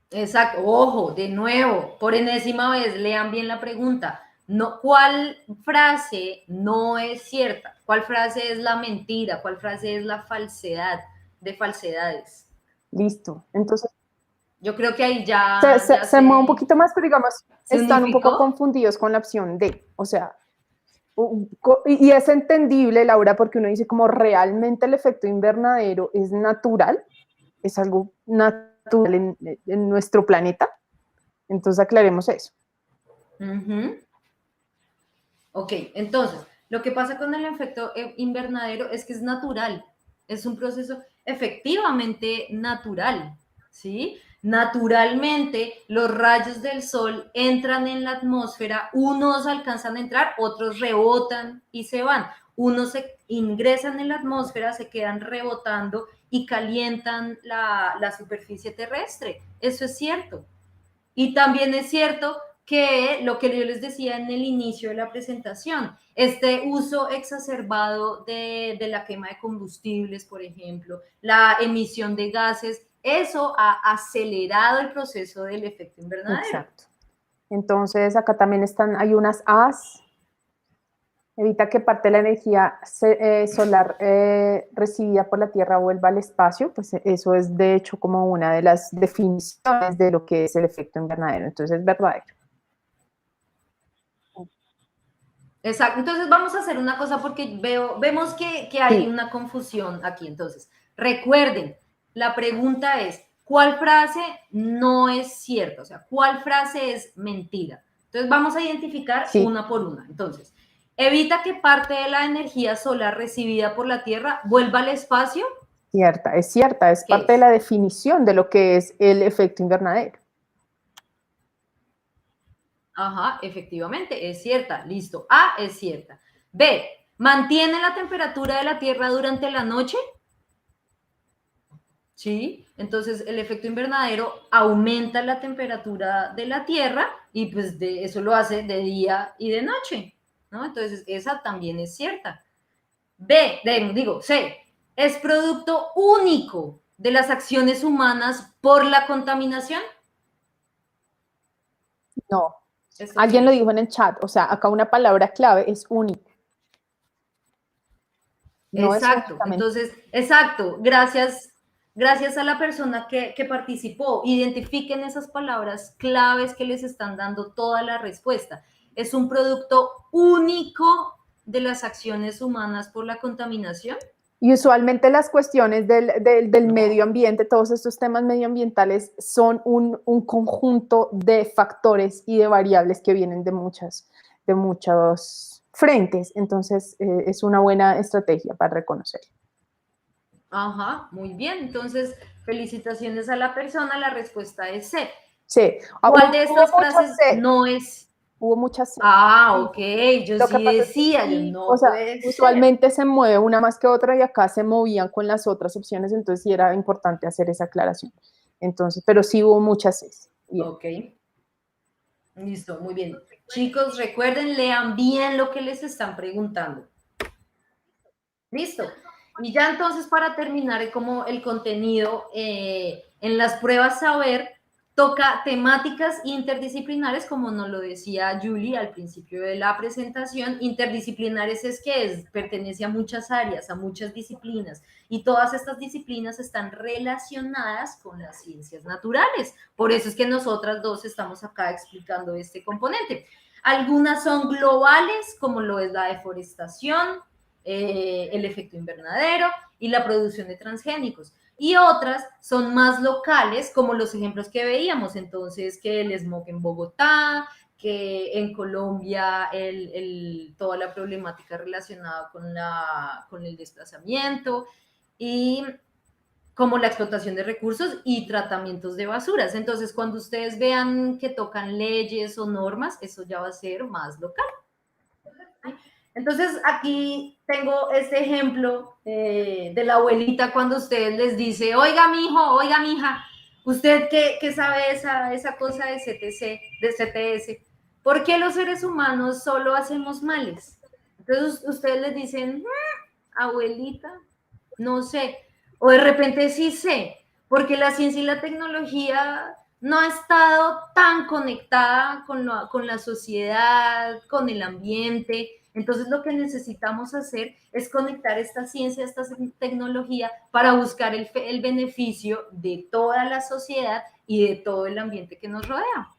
Exacto, ojo, de nuevo, por enésima vez, lean bien la pregunta. No, ¿cuál frase no es cierta? ¿Cuál frase es la mentira? ¿Cuál frase es la falsedad de falsedades? Listo. Entonces Yo creo que ahí ya se mueve un poquito más, pero digamos, se están un poco unificó. confundidos con la opción D. O sea, y es entendible, Laura, porque uno dice como realmente el efecto invernadero es natural, es algo natural en nuestro planeta. Entonces aclaremos eso. Ok, entonces, lo que pasa con el efecto invernadero es que es natural, es un proceso efectivamente natural, ¿sí? Naturalmente, los rayos del sol entran en la atmósfera, unos alcanzan a entrar, otros rebotan y se van. Unos se ingresan en la atmósfera, se quedan rebotando y calientan la superficie terrestre. Eso es cierto. Y también es cierto que lo que yo les decía en el inicio de la presentación, este uso exacerbado de la quema de combustibles, por ejemplo, la emisión de gases, eso ha acelerado el proceso del efecto invernadero. Exacto. Entonces acá también están, hay unas As, evita que parte de la energía solar recibida por la Tierra vuelva al espacio, pues eso es de hecho como una de las definiciones de lo que es el efecto invernadero, entonces es verdadero. Exacto. Entonces vamos a hacer una cosa porque vemos que hay Sí, una confusión aquí. Entonces, recuerden, la pregunta es, ¿cuál frase no es cierta? O sea, ¿cuál frase es mentira? Entonces vamos a identificar sí, una por una. Entonces, evita que parte de la energía solar recibida por la Tierra vuelva al espacio. cierta, es ¿Qué parte de es? la definición de lo que es el efecto invernadero. Ajá, efectivamente, es cierta. Listo. A es cierta. B, ¿mantiene la temperatura de la Tierra durante la noche? ¿Sí? Entonces el efecto invernadero aumenta la temperatura de la Tierra y pues eso lo hace de día y de noche, ¿no? Entonces esa también es cierta. C, es producto único de las acciones humanas por la contaminación. No, ¿Esto alguien qué lo es? dijo en el chat, o sea, acá una palabra clave es único, no es Exacto, únicamente. entonces, exacto, gracias. gracias a la persona que participó. Identifiquen esas palabras claves que les están dando toda la respuesta. ¿Es un producto único de las acciones humanas por la contaminación? Y usualmente las cuestiones del No. medio ambiente, todos estos temas medioambientales, son un conjunto de factores y de variables que vienen de muchos frentes. Entonces, es una buena estrategia para reconocer. Ajá, muy bien. Entonces, felicitaciones a la persona. La respuesta es C. Sí. ¿Cuál de Hubo estas muchas frases C. no es? Hubo muchas C. Ah, Sí. ok. Yo Lo que sí pasa es que decía, yo sí, o no sea, puede ser. usualmente se mueve una más que otra y acá se movían con las otras opciones, entonces sí era importante hacer esa aclaración. Entonces, pero sí hubo muchas Cs. Bien. Ok. Listo, muy bien. Chicos, recuerden, lean bien lo que les están preguntando. Listo. Y ya entonces para terminar como el contenido, en las pruebas saber toca temáticas interdisciplinares, como nos lo decía Julie al principio de la presentación. Interdisciplinares es que pertenece a muchas áreas, a muchas disciplinas, y todas estas disciplinas están relacionadas con las ciencias naturales. Por eso es que nosotras dos estamos acá explicando este componente. Algunas son globales, como lo es la deforestación, el efecto invernadero y la producción de transgénicos. Y otras son más locales, como los ejemplos que veíamos, entonces que el smog en Bogotá, que en Colombia toda la problemática relacionada con el desplazamiento y como la explotación de recursos y tratamientos de basuras. Entonces, cuando ustedes vean que tocan leyes o normas, eso ya va a ser más local. Entonces, aquí tengo este ejemplo de la abuelita cuando usted les dice, oiga, mi hijo, oiga, mi hija, ¿usted qué sabe esa cosa de CTC, de CTS? ¿Por qué los seres humanos solo hacemos males? Entonces, ustedes les dicen, abuelita, no sé. O de repente sí sé, porque la ciencia y la tecnología no ha estado tan conectada con la sociedad, con el ambiente. Entonces lo que necesitamos hacer es conectar esta ciencia, esta tecnología para buscar el beneficio de toda la sociedad y de todo el ambiente que nos rodea.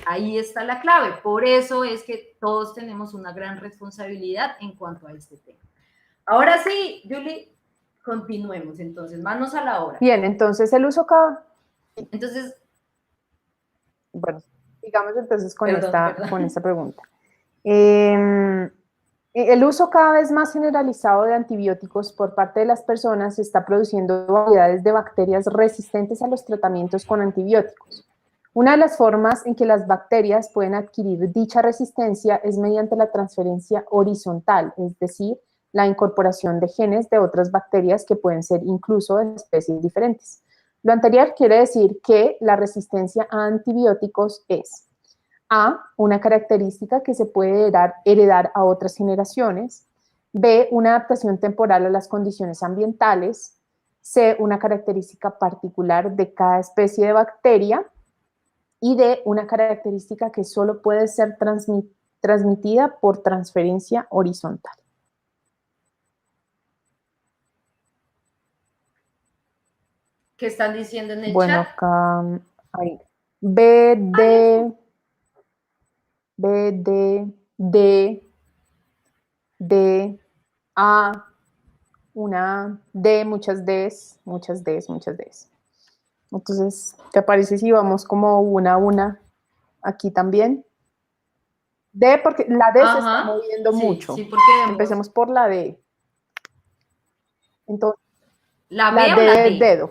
Ahí está la clave. Por eso es que todos tenemos una gran responsabilidad en cuanto a este tema. Ahora sí, Julie, continuemos entonces, manos a la obra. Bien, entonces el uso cada... Entonces, Bueno, sigamos entonces con perdón. esta pregunta. El uso cada vez más generalizado de antibióticos por parte de las personas está produciendo variedades de bacterias resistentes a los tratamientos con antibióticos. Una de las formas en que las bacterias pueden adquirir dicha resistencia es mediante la transferencia horizontal, es decir, la incorporación de genes de otras bacterias que pueden ser incluso de especies diferentes. Lo anterior quiere decir que la resistencia a antibióticos es A, una característica que se puede heredar a otras generaciones. B, una adaptación temporal a las condiciones ambientales. C, una característica particular de cada especie de bacteria. Y D, una característica que solo puede ser transmitida por transferencia horizontal. ¿Qué están diciendo en el Bueno, chat? acá hay B, D, B, D, D, D, A, una D, muchas Ds, muchas Ds, muchas Ds. Entonces, ¿te parece si vamos como una a una aquí también? D, porque la D se está Ajá, moviendo sí, mucho. sí, porque vemos Empecemos por la D. Entonces, la la B D o la de D. dedo.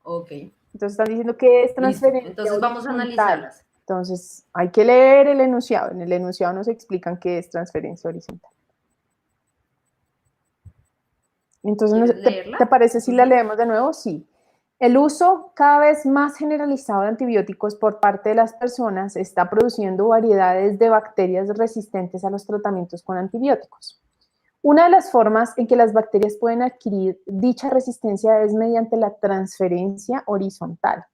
Ok, Entonces, están diciendo que es listo. transferencia Entonces vamos a horizontal. analizarlas. Entonces, hay que leer el enunciado. En el enunciado nos explican qué es transferencia horizontal. ¿Quieres Entonces, leerla? ¿te parece si la leemos de nuevo? Sí. El uso cada vez más generalizado de antibióticos por parte de las personas está produciendo variedades de bacterias resistentes a los tratamientos con antibióticos. Una de las formas en que las bacterias pueden adquirir dicha resistencia es mediante la transferencia horizontal,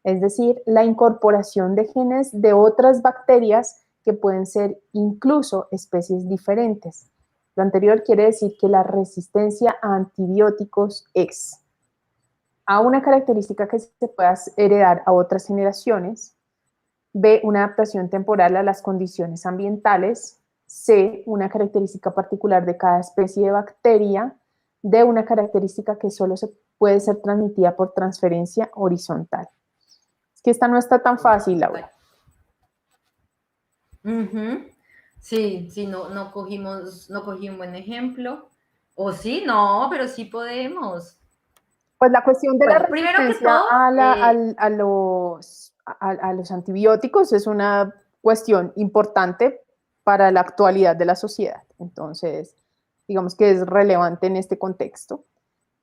es decir, la incorporación de genes de otras bacterias que pueden ser incluso especies diferentes. Lo anterior quiere decir que la resistencia a antibióticos es A, una característica que se pueda heredar a otras generaciones, B, una adaptación temporal a las condiciones ambientales, C, una característica particular de cada especie de bacteria, D, una característica que solo se puede ser transmitida por transferencia horizontal. Es que esta no está tan fácil, Laura. Sí, sí, no cogí un buen ejemplo. O sí, no, pero sí podemos. Pues la cuestión de la Primero que resistencia todo, a los antibióticos es una cuestión importante para la actualidad de la sociedad. Entonces, digamos que es relevante en este contexto.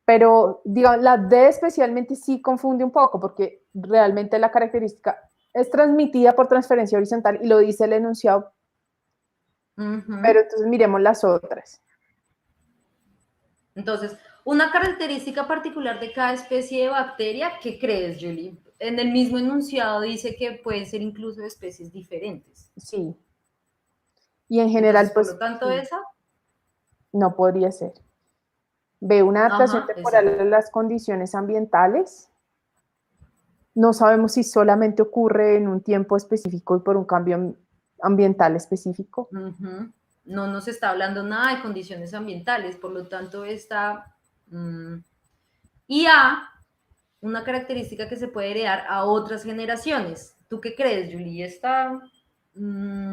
Pero, digamos, la D especialmente sí confunde un poco porque realmente la característica es transmitida por transferencia horizontal y lo dice el enunciado. Pero entonces miremos las otras. Entonces, una característica particular de cada especie de bacteria, ¿qué crees, Julie? En el mismo enunciado dice que pueden ser incluso de especies diferentes. Sí. Y en general, Entonces, por pues, lo tanto, sí, esa no podría ser. B, una adaptación temporal exacto. a las condiciones ambientales. No sabemos si solamente ocurre en un tiempo específico y por un cambio ambiental específico. No nos está hablando nada de condiciones ambientales, por lo tanto, esta... y A, una característica que se puede heredar a otras generaciones. ¿Tú qué crees, Julie? Esta...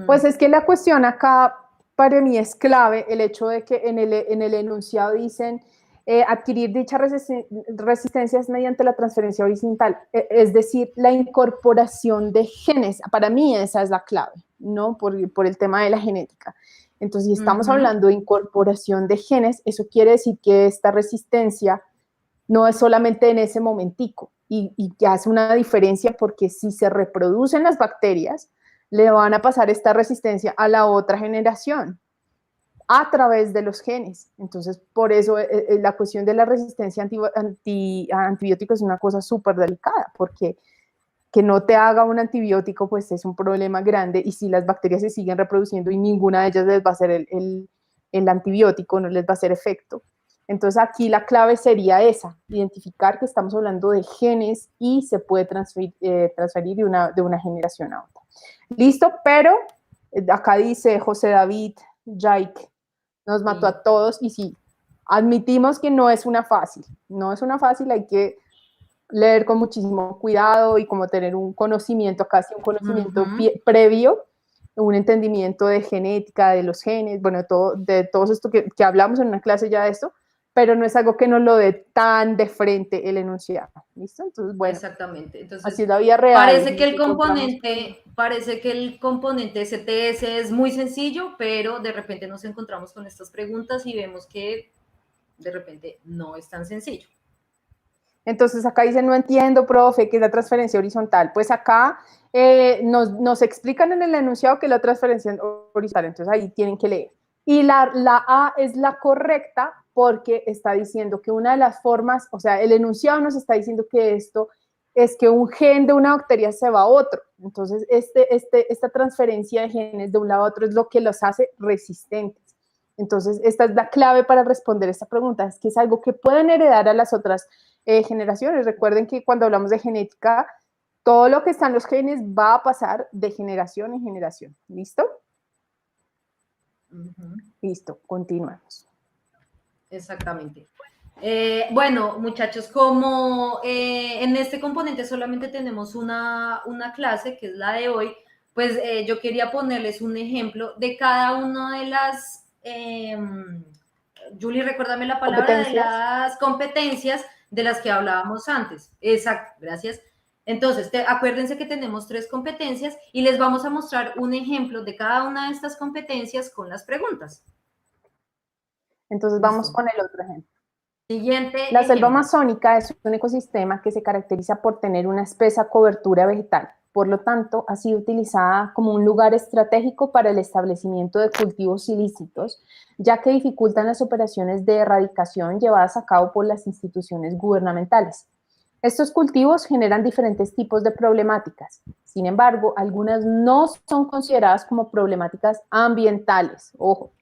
Pues es que la cuestión acá para mí es clave el hecho de que en el enunciado dicen adquirir dichas resistencias mediante la transferencia horizontal, es decir, la incorporación de genes. Para mí esa es la clave, ¿no? Por el tema de la genética. Entonces, si estamos hablando de incorporación de genes, eso quiere decir que esta resistencia no es solamente en ese momentico y que hace una diferencia porque si se reproducen las bacterias, le van a pasar esta resistencia a la otra generación a través de los genes. Entonces, por eso la cuestión de la resistencia a antibióticos es una cosa súper delicada, porque que no te haga un antibiótico, pues es un problema grande, y si las bacterias se siguen reproduciendo y ninguna de ellas les va a hacer el antibiótico, no les va a hacer efecto. Entonces aquí la clave sería esa, identificar que estamos hablando de genes y se puede transferir de una generación a otra. Listo, pero acá dice José David Jaik, nos mató a todos y sí, admitimos que no es una fácil, hay que leer con muchísimo cuidado y como tener un conocimiento, casi un conocimiento previo, un entendimiento de genética, de los genes, bueno, de todo esto que hablamos en una clase ya de esto, pero no es algo que nos lo dé tan de frente el enunciado, ¿listo? Entonces, bueno, exactamente. Entonces, así es la vida real. Parece que el componente STS es muy sencillo, pero de repente nos encontramos con estas preguntas y vemos que de repente no es tan sencillo. Entonces acá dice, no entiendo, profe, ¿qué es la transferencia horizontal? Pues acá nos explican en el enunciado que es la transferencia horizontal, entonces ahí tienen que leer. Y la A es la correcta porque está diciendo que una de las formas, o sea, el enunciado nos está diciendo que esto es que un gen de una bacteria se va a otro. Entonces, esta transferencia de genes de un lado a otro es lo que los hace resistentes. Entonces, esta es la clave para responder esta pregunta, es que es algo que pueden heredar a las otras generaciones. Recuerden que cuando hablamos de genética, todo lo que está en los genes va a pasar de generación en generación. ¿Listo? Listo, continuamos. Exactamente. Bueno, muchachos, como en este componente solamente tenemos una clase, que es la de hoy, pues yo quería ponerles un ejemplo de cada una de las, Julie, recuérdame la palabra, de las competencias de las que hablábamos antes. Exacto, gracias. Entonces, acuérdense que tenemos 3 competencias y les vamos a mostrar un ejemplo de cada una de estas competencias con las preguntas. Entonces vamos con el otro ejemplo. Siguiente La selva ejemplo. amazónica es un ecosistema que se caracteriza por tener una espesa cobertura vegetal. Por lo tanto, ha sido utilizada como un lugar estratégico para el establecimiento de cultivos ilícitos, ya que dificultan las operaciones de erradicación llevadas a cabo por las instituciones gubernamentales. Estos cultivos generan diferentes tipos de problemáticas. Sin embargo, algunas no son consideradas como problemáticas ambientales. Ojo.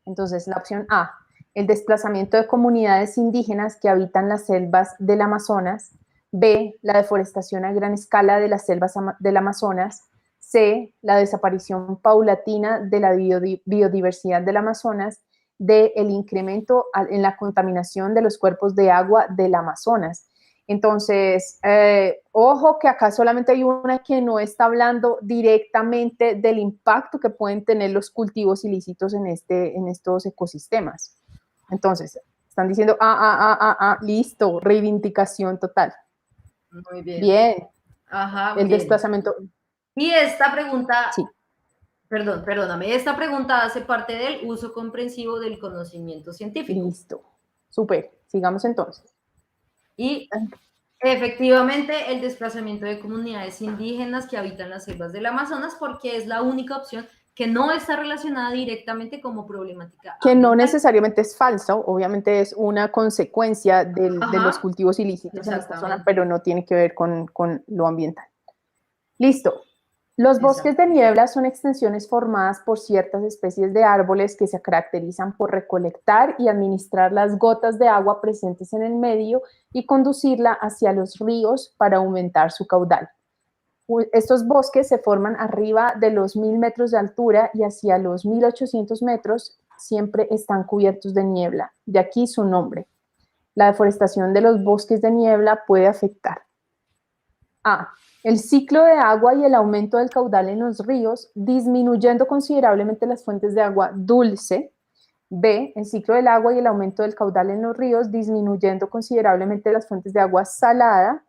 Entonces, la opción A, el desplazamiento de comunidades indígenas que habitan las selvas del Amazonas. B, la deforestación a gran escala de las selvas del Amazonas. C, la desaparición paulatina de la biodiversidad del Amazonas. D, el incremento en la contaminación de los cuerpos de agua del Amazonas. Entonces, ojo que acá solamente hay una que no está hablando directamente del impacto que pueden tener los cultivos ilícitos en estos ecosistemas. Entonces, están diciendo, listo, reivindicación total. Muy bien. Bien. Ajá, El bien. desplazamiento. Y esta pregunta, sí. Perdóname, esta pregunta hace parte del uso comprensivo del conocimiento científico. Listo. Súper. Sigamos entonces. Y efectivamente el desplazamiento de comunidades indígenas que habitan las selvas del Amazonas, porque es la única opción que no está relacionada directamente como problemática que ambiental. no necesariamente es falso, obviamente es una consecuencia de los cultivos ilícitos en esta zona, pero no tiene que ver con lo ambiental. Listo. Los bosques de niebla son extensiones formadas por ciertas especies de árboles que se caracterizan por recolectar y administrar las gotas de agua presentes en el medio y conducirla hacia los ríos para aumentar su caudal. Estos bosques se forman arriba de los 1000 metros de altura y hacia los 1800 metros siempre están cubiertos de niebla, de aquí su nombre. La deforestación de los bosques de niebla puede afectar A, el ciclo de agua y el aumento del caudal en los ríos, disminuyendo considerablemente las fuentes de agua dulce. B, el ciclo del agua y el aumento del caudal en los ríos, disminuyendo considerablemente las fuentes de agua salada.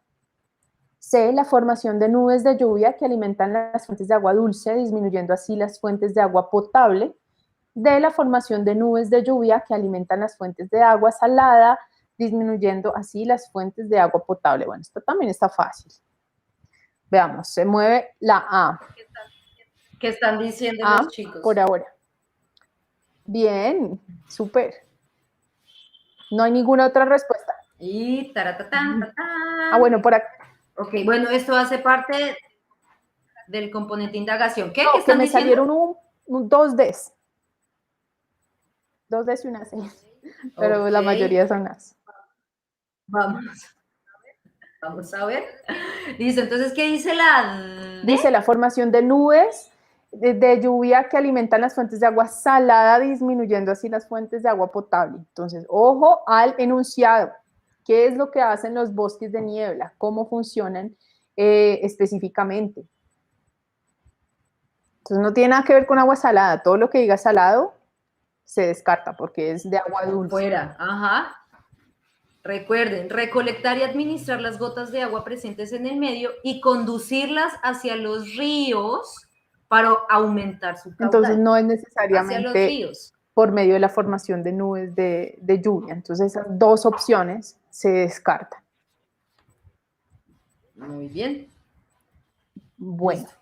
C, la formación de nubes de lluvia que alimentan las fuentes de agua dulce, disminuyendo así las fuentes de agua potable. D, la formación de nubes de lluvia que alimentan las fuentes de agua salada, disminuyendo así las fuentes de agua potable. Bueno, esto también está fácil. Veamos, se mueve la A. ¿Qué están diciendo los chicos? Por ahora. Bien, súper. No hay ninguna otra respuesta. Y taratatán. Bueno, por acá. Ok, bueno, esto hace parte del componente indagación. ¿Qué? No, ¿Qué están que me diciendo? salieron dos Ds. Dos Ds y una C. Pero la mayoría son As. Vamos a ver. Dice, entonces, ¿qué dice la D? Dice la formación de nubes de lluvia que alimentan las fuentes de agua salada, disminuyendo así las fuentes de agua potable. Entonces, ojo al enunciado. ¿Qué es lo que hacen los bosques de niebla? ¿Cómo funcionan específicamente? Entonces, no tiene nada que ver con agua salada. Todo lo que diga salado se descarta porque es de agua dulce. Fuera, ajá. Recuerden, recolectar y administrar las gotas de agua presentes en el medio y conducirlas hacia los ríos para aumentar su caudal. Entonces, no es necesariamente hacia los ríos. Por medio de la formación de nubes de lluvia. Entonces, esas dos opciones se descartan. Muy bien. Bueno. Listo.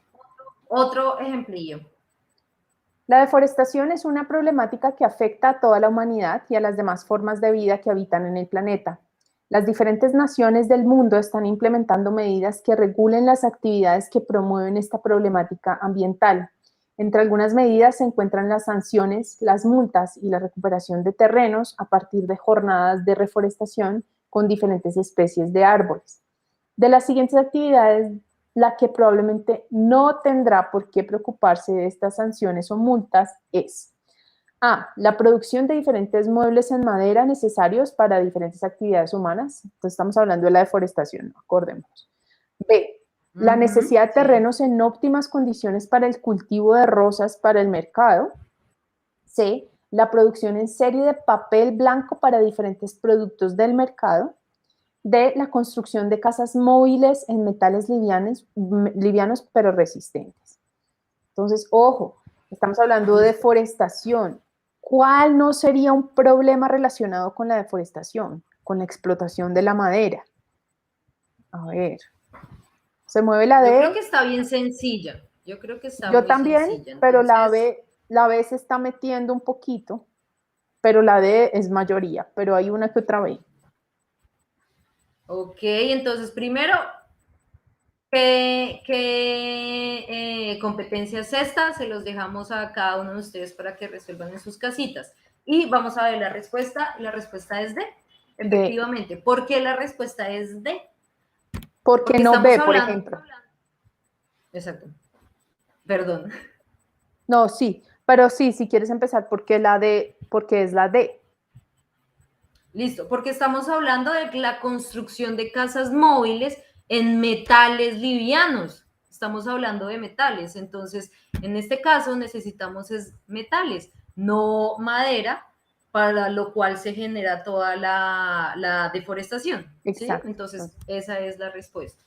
Otro ejemplillo. La deforestación es una problemática que afecta a toda la humanidad y a las demás formas de vida que habitan en el planeta. Las diferentes naciones del mundo están implementando medidas que regulen las actividades que promueven esta problemática ambiental. Entre algunas medidas se encuentran las sanciones, las multas y la recuperación de terrenos a partir de jornadas de reforestación con diferentes especies de árboles. De las siguientes actividades, la que probablemente no tendrá por qué preocuparse de estas sanciones o multas es A, la producción de diferentes muebles en madera necesarios para diferentes actividades humanas. Entonces estamos hablando de la deforestación, acordemos. B, la necesidad de terrenos en óptimas condiciones para el cultivo de rosas para el mercado. C, la producción en serie de papel blanco para diferentes productos del mercado. D, la construcción de casas móviles en metales livianos pero resistentes. Entonces, ojo, estamos hablando de deforestación. ¿Cuál no sería un problema relacionado con la deforestación? Con la explotación de la madera. A ver, se mueve la D. Yo creo que está bien sencilla. Yo creo que está Yo muy también, sencilla. pero entonces... la B se está metiendo un poquito, pero la D es mayoría, pero hay una que otra B. Ok, entonces primero, ¿Qué competencia es esta? Se los dejamos a cada uno de ustedes para que resuelvan en sus casitas. Y vamos a ver la respuesta. La respuesta es D. Efectivamente. ¿Por qué la respuesta es D? Porque no B, por ejemplo. Exacto. Perdón. No, sí, pero sí, si quieres empezar, porque es la D. Listo, porque estamos hablando de la construcción de casas móviles en metales livianos. Estamos hablando de metales. Entonces, en este caso necesitamos metales, no madera, para lo cual se genera toda la deforestación. Exacto. ¿Sí? Entonces, esa es la respuesta.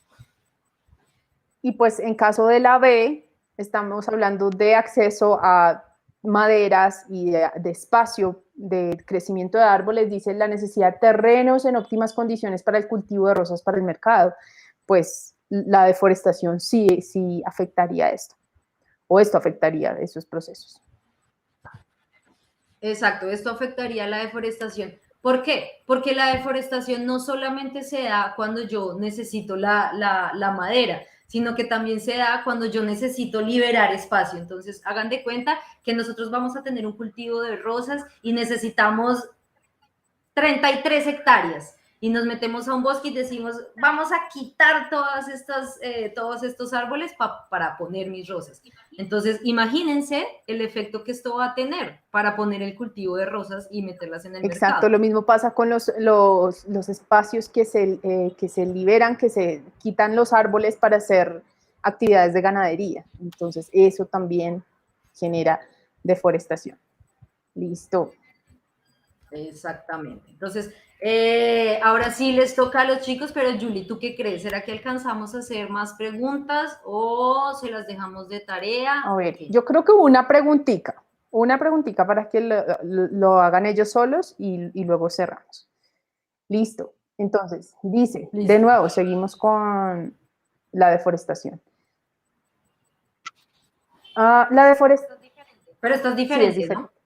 Y pues en caso de la B, estamos hablando de acceso a maderas y de espacio de crecimiento de árboles, dice la necesidad de terrenos en óptimas condiciones para el cultivo de rosas para el mercado. Pues la deforestación sí afectaría esto, o esto afectaría esos procesos. Exacto, esto afectaría la deforestación. ¿Por qué? Porque la deforestación no solamente se da cuando yo necesito la madera, sino que también se da cuando yo necesito liberar espacio. Entonces, hagan de cuenta que nosotros vamos a tener un cultivo de rosas y necesitamos 33 hectáreas y nos metemos a un bosque y decimos, vamos a quitar todos estos árboles para poner mis rosas. Entonces, imagínense el efecto que esto va a tener para poner el cultivo de rosas y meterlas en el mercado. Exacto, lo mismo pasa con los espacios que se liberan, que se quitan los árboles para hacer actividades de ganadería. Entonces, eso también genera deforestación. Listo. Exactamente. Entonces, ahora sí les toca a los chicos, pero Julie, ¿tú qué crees? ¿Será que alcanzamos a hacer más preguntas o se las dejamos de tarea? A ver, yo creo que una preguntita para que lo hagan ellos solos y luego cerramos. Listo. Entonces, dice, listo. De nuevo, seguimos con la deforestación. La deforestación. Pero esto es diferente, sí, es diferente, ¿no?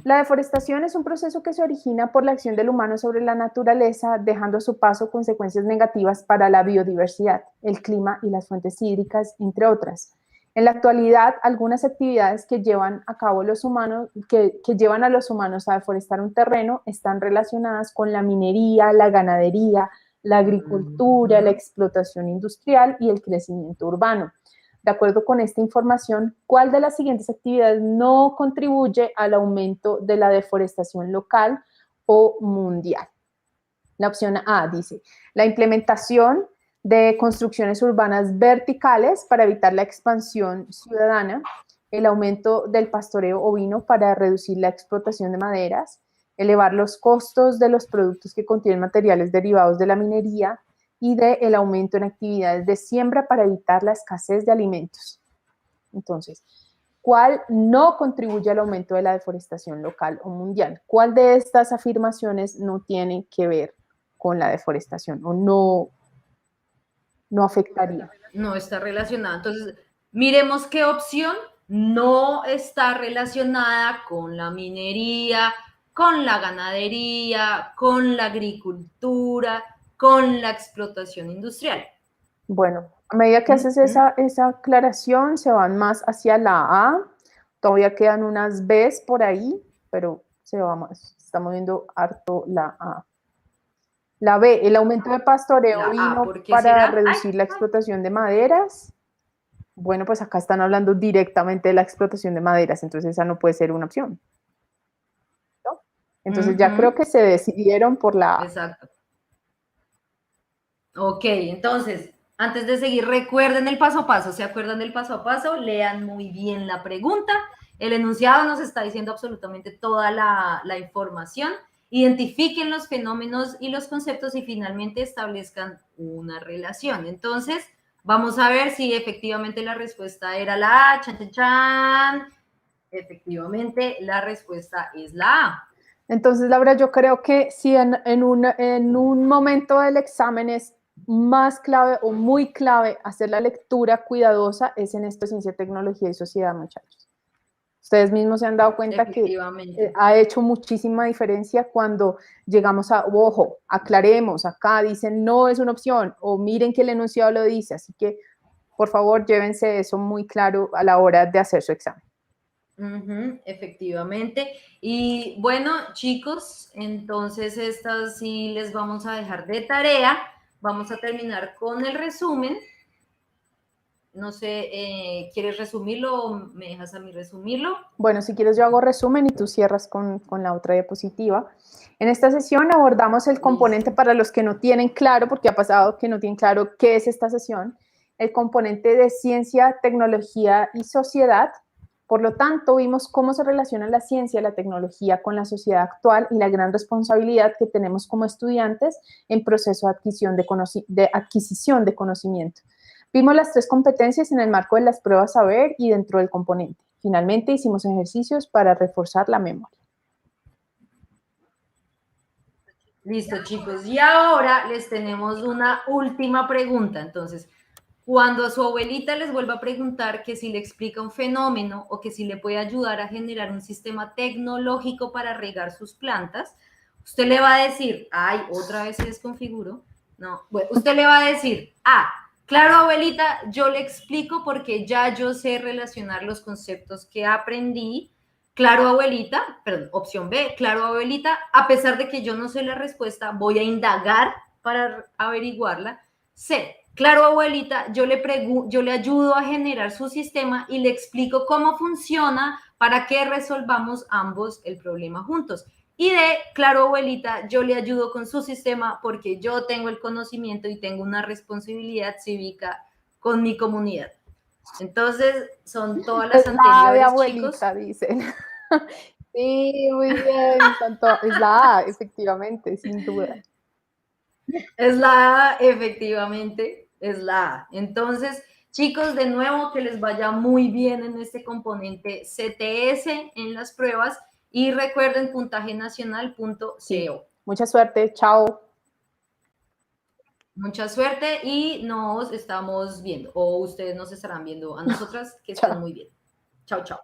La deforestación es un proceso que se origina por la acción del humano sobre la naturaleza, dejando a su paso consecuencias negativas para la biodiversidad, el clima y las fuentes hídricas, entre otras. En la actualidad, algunas actividades que llevan a cabo los humanos, que llevan a los humanos a deforestar un terreno, están relacionadas con la minería, la ganadería, la agricultura, la explotación industrial y el crecimiento urbano. De acuerdo con esta información, ¿cuál de las siguientes actividades no contribuye al aumento de la deforestación local o mundial? La opción A dice, la implementación de construcciones urbanas verticales para evitar la expansión ciudadana, el aumento del pastoreo ovino para reducir la explotación de maderas, elevar los costos de los productos que contienen materiales derivados de la minería, y del aumento en actividades de siembra para evitar la escasez de alimentos. Entonces, ¿cuál no contribuye al aumento de la deforestación local o mundial? ¿Cuál de estas afirmaciones no tiene que ver con la deforestación o no afectaría? No está relacionada. Entonces, miremos qué opción no está relacionada con la minería, con la ganadería, con la agricultura, con la explotación industrial. Bueno, a medida que haces esa aclaración, se van más hacia la A. Todavía quedan unas Bs por ahí, pero se va más. Estamos viendo harto la A. La B, el aumento de pastoreo ovino para reducir la explotación de maderas. Bueno, pues acá están hablando directamente de la explotación de maderas, entonces esa no puede ser una opción, ¿no? Entonces ya creo que se decidieron por la A. Exacto. Ok, entonces, antes de seguir, recuerden el paso a paso. ¿Se acuerdan del paso a paso? Lean muy bien la pregunta. El enunciado nos está diciendo absolutamente toda la información. Identifiquen los fenómenos y los conceptos y finalmente establezcan una relación. Entonces, vamos a ver si efectivamente la respuesta era la A. Chan, chan, chan. Efectivamente, la respuesta es la A. Entonces, Laura, yo creo que si en un momento del examen es más clave o muy clave hacer la lectura cuidadosa, es en esto, ciencia, tecnología y sociedad, muchachos. Ustedes mismos se han dado cuenta que ha hecho muchísima diferencia cuando llegamos a, ojo, aclaremos, acá dicen no es una opción, o miren que el enunciado lo dice, así que por favor, llévense eso muy claro a la hora de hacer su examen. Efectivamente. Y bueno, chicos, entonces estas sí les vamos a dejar de tarea. Vamos a terminar con el resumen. No sé, ¿quieres resumirlo o me dejas a mí resumirlo? Bueno, si quieres yo hago resumen y tú cierras con la otra diapositiva. En esta sesión abordamos el componente para los que no tienen claro, porque ha pasado que no tienen claro qué es esta sesión, el componente de ciencia, tecnología y sociedad. Por lo tanto, vimos cómo se relaciona la ciencia y la tecnología con la sociedad actual y la gran responsabilidad que tenemos como estudiantes en proceso de adquisición de conocimiento. Vimos las 3 competencias en el marco de las pruebas saber y dentro del componente. Finalmente, hicimos ejercicios para reforzar la memoria. Listo, chicos. Y ahora les tenemos una última pregunta. Entonces, cuando su abuelita les vuelva a preguntar que si le explica un fenómeno o que si le puede ayudar a generar un sistema tecnológico para regar sus plantas, usted le va a decir, ay, otra vez se desconfiguró. No, bueno, usted le va a decir, claro, abuelita, yo le explico porque ya yo sé relacionar los conceptos que aprendí. Claro, abuelita, perdón, opción B, claro, abuelita, a pesar de que yo no sé la respuesta, voy a indagar para averiguarla. C, claro, abuelita, yo le ayudo a generar su sistema y le explico cómo funciona para que resolvamos ambos el problema juntos. Y D, claro, abuelita, yo le ayudo con su sistema porque yo tengo el conocimiento y tengo una responsabilidad cívica con mi comunidad. Entonces, son todas las anteriores, de abuelita, chicos. dicen. Sí, muy bien, es la A, efectivamente, sin duda. Es la A, efectivamente, es la A. Entonces, chicos, de nuevo, que les vaya muy bien en este componente CTS en las pruebas y recuerden puntajenacional.co. Sí. Mucha suerte, chao. Mucha suerte y nos estamos viendo, o ustedes nos estarán viendo a nosotras, que estén muy bien. Chao, chao.